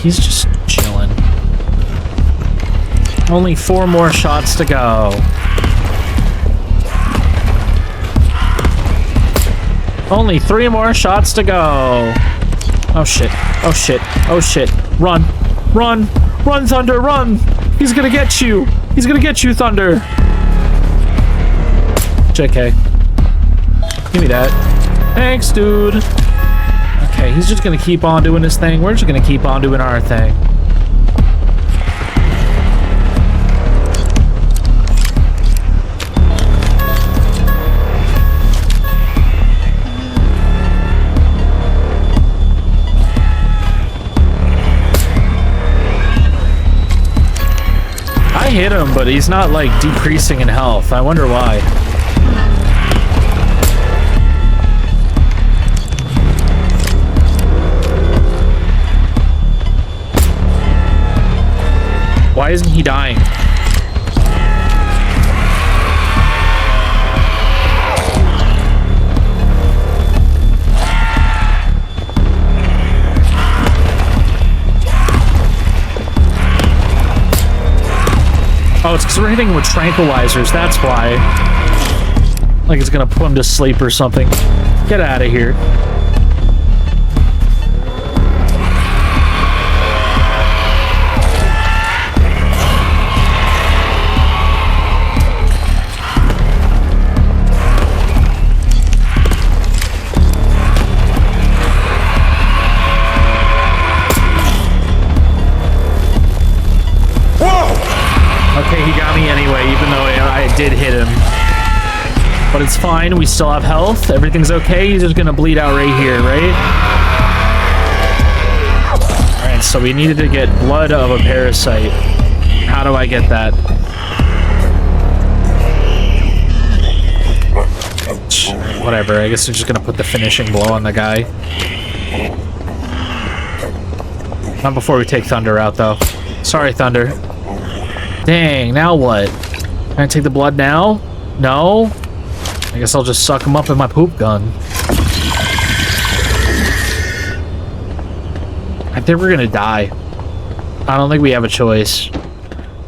He's just chilling. Only 4 more shots to go. Only 3 more shots to go. Oh shit. Oh shit. Oh shit. Run. Run. Run, Thunder, run! He's gonna get you! He's gonna get you, Thunder! JK. Give me that. Thanks, dude. Okay, he's just gonna keep on doing his thing. We're just gonna keep on doing our thing. I hit him, but he's not, like, decreasing in health. I wonder why. Why isn't he dying? Oh, it's because we're hitting him with tranquilizers, that's why. Like it's gonna put him to sleep or something. Get out of here. Okay, he got me anyway, even though I did hit him. But it's fine, we still have health. Everything's okay, he's just gonna bleed out right here, right? Alright, so we needed to get blood of a parasite. How do I get that? Whatever, I guess I'm just gonna put the finishing blow on the guy. Not before we take Thunder out, though. Sorry, Thunder. Dang, now what? Can I take the blood now? No? I guess I'll just suck him up in my poop gun. I think we're gonna die. I don't think we have a choice.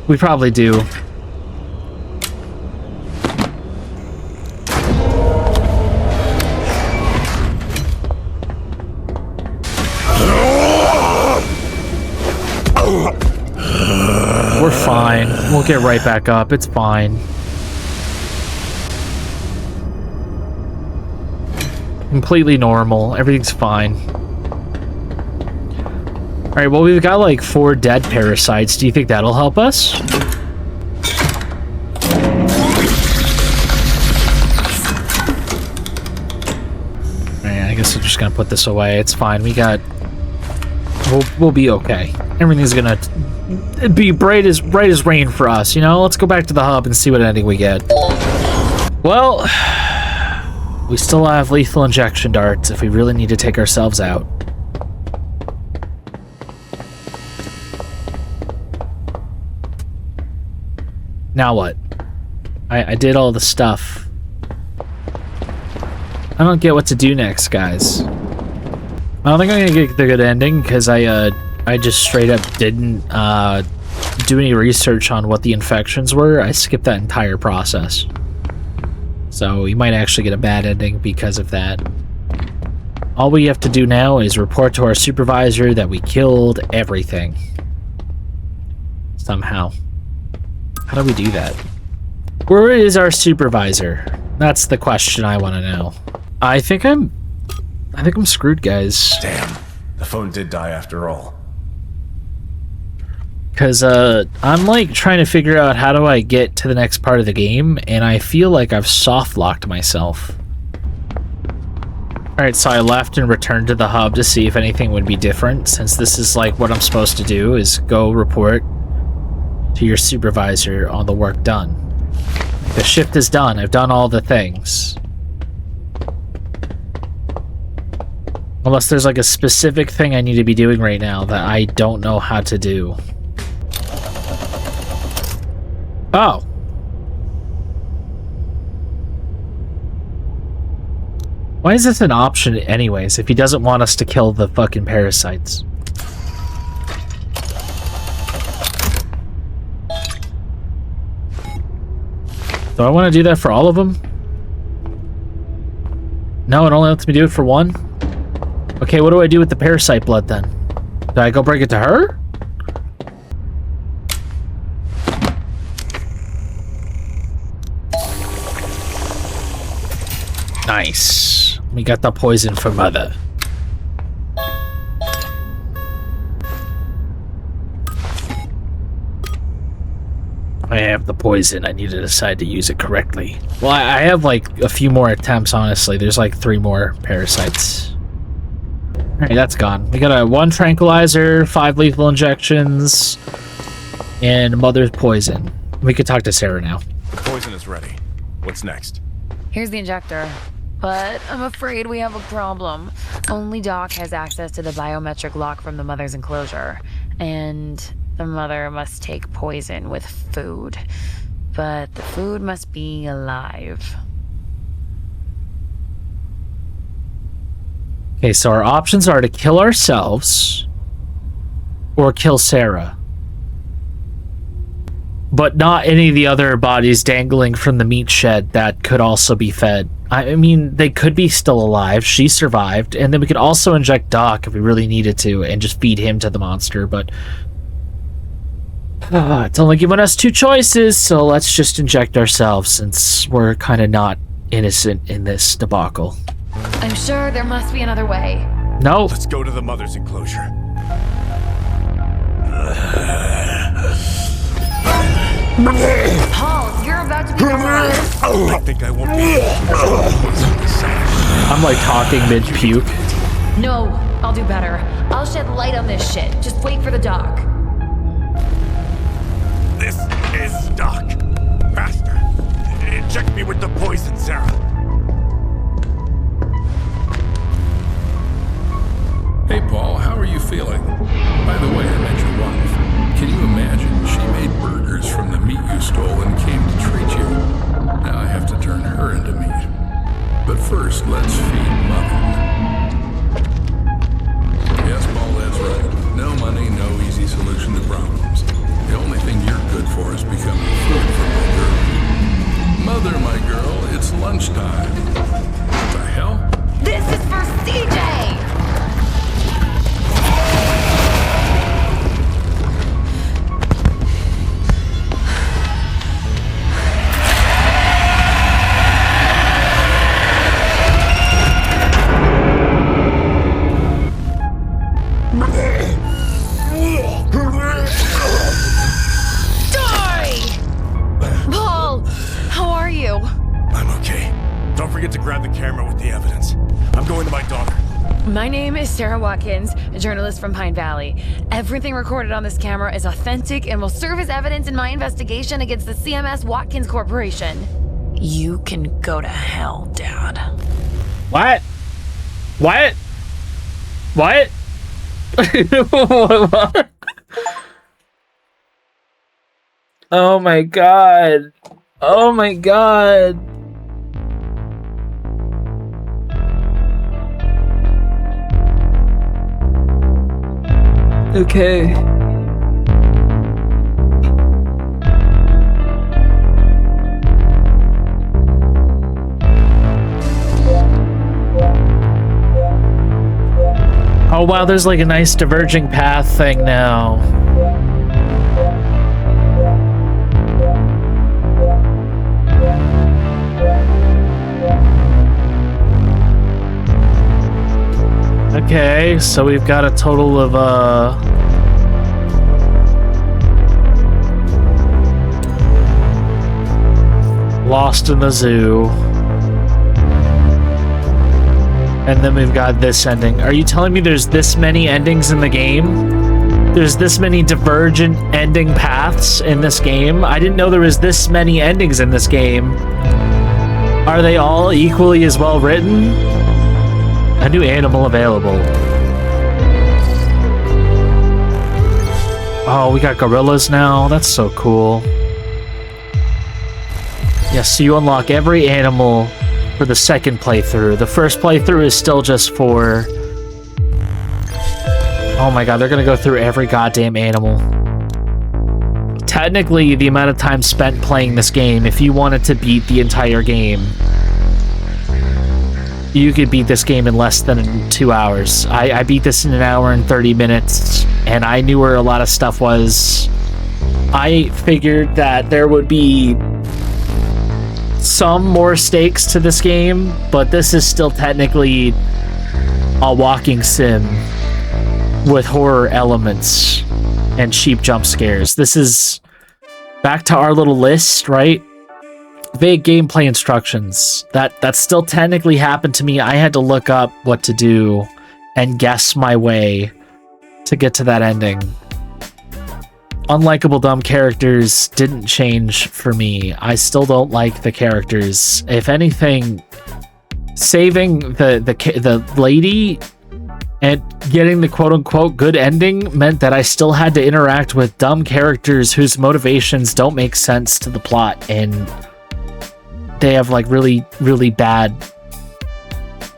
We probably do. We're fine. We'll get right back up. It's fine. Completely normal. Everything's fine. Alright, well, we've got like 4 dead parasites. Do you think that'll help us? I guess I'm just gonna put this away. It's fine. We got... We'll be okay. Everything's gonna be bright as rain for us, you know? Let's go back to the hub and see what ending we get. Well, we still have lethal injection darts if we really need to take ourselves out. Now what? I did all the stuff. I don't get what to do next, guys. I don't think I'm gonna get the good ending because I just straight up didn't do any research on what the infections were. I skipped that entire process. So you might actually get a bad ending because of that. All we have to do now is report to our supervisor that we killed everything. Somehow. How do we do that? Where is our supervisor? That's the question I want to know. I think I'm screwed, guys. Damn, the phone did die after all. Because I'm like trying to figure out how do I get to the next part of the game, and I feel like I've soft locked myself. Alright, so I left and returned to the hub to see if anything would be different, since this is like what I'm supposed to do, is go report to your supervisor on the work done. The shift is done. I've done all the things. Unless there's like a specific thing I need to be doing right now that I don't know how to do. Oh. Why is this an option anyways if he doesn't want us to kill the fucking parasites? Do I want to do that for all of them? No, it only lets me do it for one? Okay, what do I do with the parasite blood then? Do I go bring it to her? Nice. We got the poison for Mother. I have the poison. I need to decide to use it correctly. Well, I have like a few more attempts, honestly. There's like 3 more parasites. Alright, that's gone. We got a 1 tranquilizer, 5 lethal injections, And mother's poison. We could talk to Sarah now. The poison is ready. What's next? Here's the injector. But I'm afraid we have a problem. Only Doc has access to the biometric lock from the mother's enclosure. And the mother must take poison with food. But the food must be alive. Okay, so our options are to kill ourselves or kill Sarah. But not any of the other bodies dangling from the meat shed that could also be fed. I mean, they could be still alive. She survived. And then we could also inject Doc if we really needed to and just feed him to the monster. But it's only given us 2 choices, so let's just inject ourselves since we're kind of not innocent in this debacle. I'm sure there must be another way. No. Let's go to the mother's enclosure. Paul, you're about to be murdered. I think I won't be able to. I'm like talking mid-puke. No, I'll do better. I'll shed light on this shit. Just wait for the doc. This is Doc. Faster. Inject me with the poison, Sarah. Hey, Paul, how are you feeling? By the way, I met your wife. Can you imagine? She made burgers from the meat you stole and came to treat you. Now I have to turn her into meat. But first, let's feed Mother. Yes, Paul, that's right. No money, no easy solution to problems. The only thing you're good for is becoming food for my girl. Mother, my girl, it's lunchtime. What the hell? This is for CJ! My name is Sarah Watkins, a journalist from Pine Valley. Everything recorded on this camera is authentic and will serve as evidence in my investigation against the CMS Watkins Corporation. You can go to hell, Dad. What? What? What? What? Oh my god. Oh my god. Okay. Oh wow, there's like a nice diverging path thing now. Okay, so we've got a total of Lost in the Zoo. And then we've got this ending. Are you telling me there's this many endings in the game? There's this many divergent ending paths in this game? I didn't know there was this many endings in this game. Are they all equally as well written? A new animal available. Oh, we got gorillas now. That's so cool. Yes, so you unlock every animal for the second playthrough. The first playthrough is still just for... Oh my god, they're gonna go through every goddamn animal. Technically, the amount of time spent playing this game, if you wanted to beat the entire game, you could beat this game in less than 2 hours. I beat this in 1 hour and 30 minutes, and I knew where a lot of stuff was. I figured that there would be some more stakes to this game, but this is still technically a walking sim with horror elements and cheap jump scares. This is back to our little list, right? Vague gameplay instructions. That still technically happened to me. I had to look up what to do and guess my way to get to that ending. unlikable dumb characters didn't change for me. I still don't like the characters. If anything, saving the lady and getting the quote-unquote good ending meant that I still had to interact with dumb characters whose motivations don't make sense to the plot, and they have like really, really bad,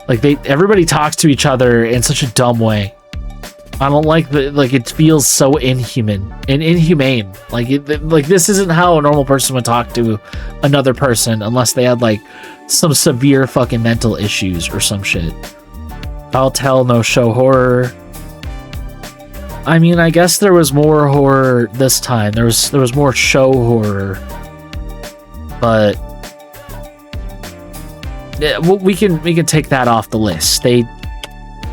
like everybody talks to each other in such a dumb way. I don't like it feels so inhuman and inhumane. Like this isn't how a normal person would talk to another person unless they had like some severe fucking mental issues or some shit. I'll tell no show horror. I mean, I guess there was more horror this time. There was more show horror, but yeah, we can take that off the list. They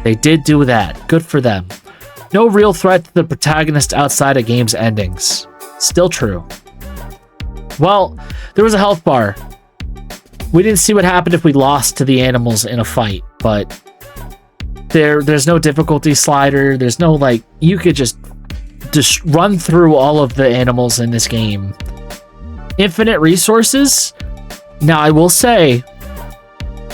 did do that. Good for them. No real threat to the protagonist outside of game's endings. Still true. Well, there was a health bar. We didn't see what happened if we lost to the animals in a fight, but there's no difficulty slider. There's no, like, you could just run through all of the animals in this game. Infinite resources. Now, I will say,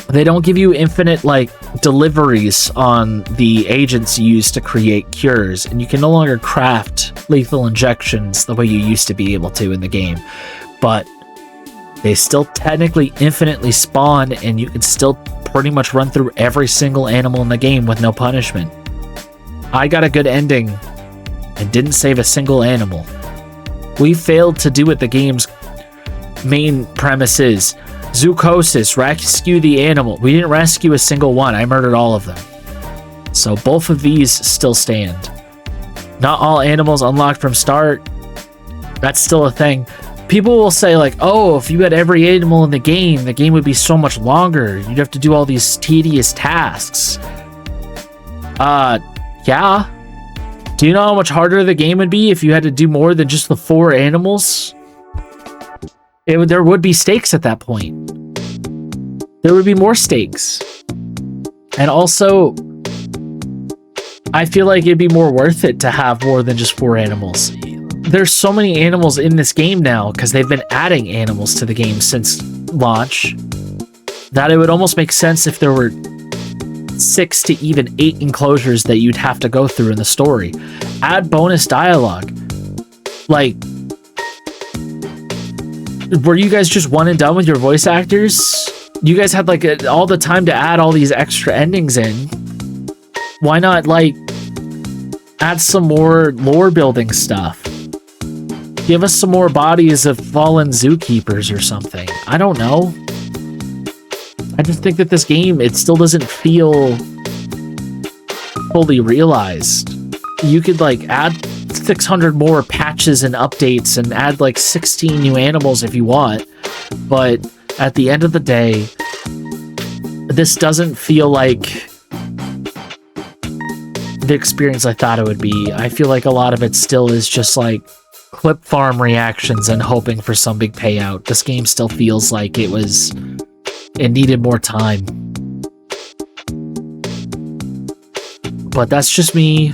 they don't give you infinite, like, deliveries on the agents you use to create cures, and you can no longer craft lethal injections the way you used to be able to in the game. But they still technically infinitely spawn, and you can still pretty much run through every single animal in the game with no punishment. I got a good ending and didn't save a single animal. We failed to do what the game's main premise is. Zoochosis, rescue the animal. We didn't rescue a single one. I murdered all of them. So both of these still stand. Not all animals unlocked from start. That's still a thing. People will say like, oh, if you had every animal in the game would be so much longer. You'd have to do all these tedious tasks. Yeah. Do you know how much harder the game would be if you had to do more than just the 4 animals? There would be stakes at that point. There would be more stakes. And also, I feel like it'd be more worth it to have more than just 4 animals. There's so many animals in this game now because they've been adding animals to the game since launch that it would almost make sense if there were 6 to even 8 enclosures that you'd have to go through in the story. Add bonus dialogue. Like, were you guys just one and done with your voice actors? You guys had like all the time to add all these extra endings in. Why not like add some more lore building stuff? Give us some more bodies of fallen zookeepers or something. I don't know. I just think that this game, it still doesn't feel fully realized. You could like add 600 more patches and updates and add like 16 new animals if you want, but at the end of the day, this doesn't feel like the experience I thought it would be. I feel like a lot of it still is just like clip farm reactions and hoping for some big payout. This game still feels like it needed more time. But that's just me.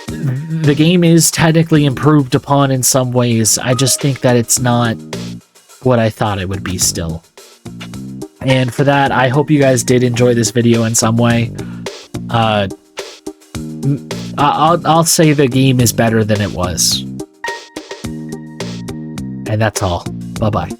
The game is technically improved upon in some ways. I just think that it's not what I thought it would be still. And for that, I hope you guys did enjoy this video in some way. I'll say the game is better than it was. And that's all. Bye-bye.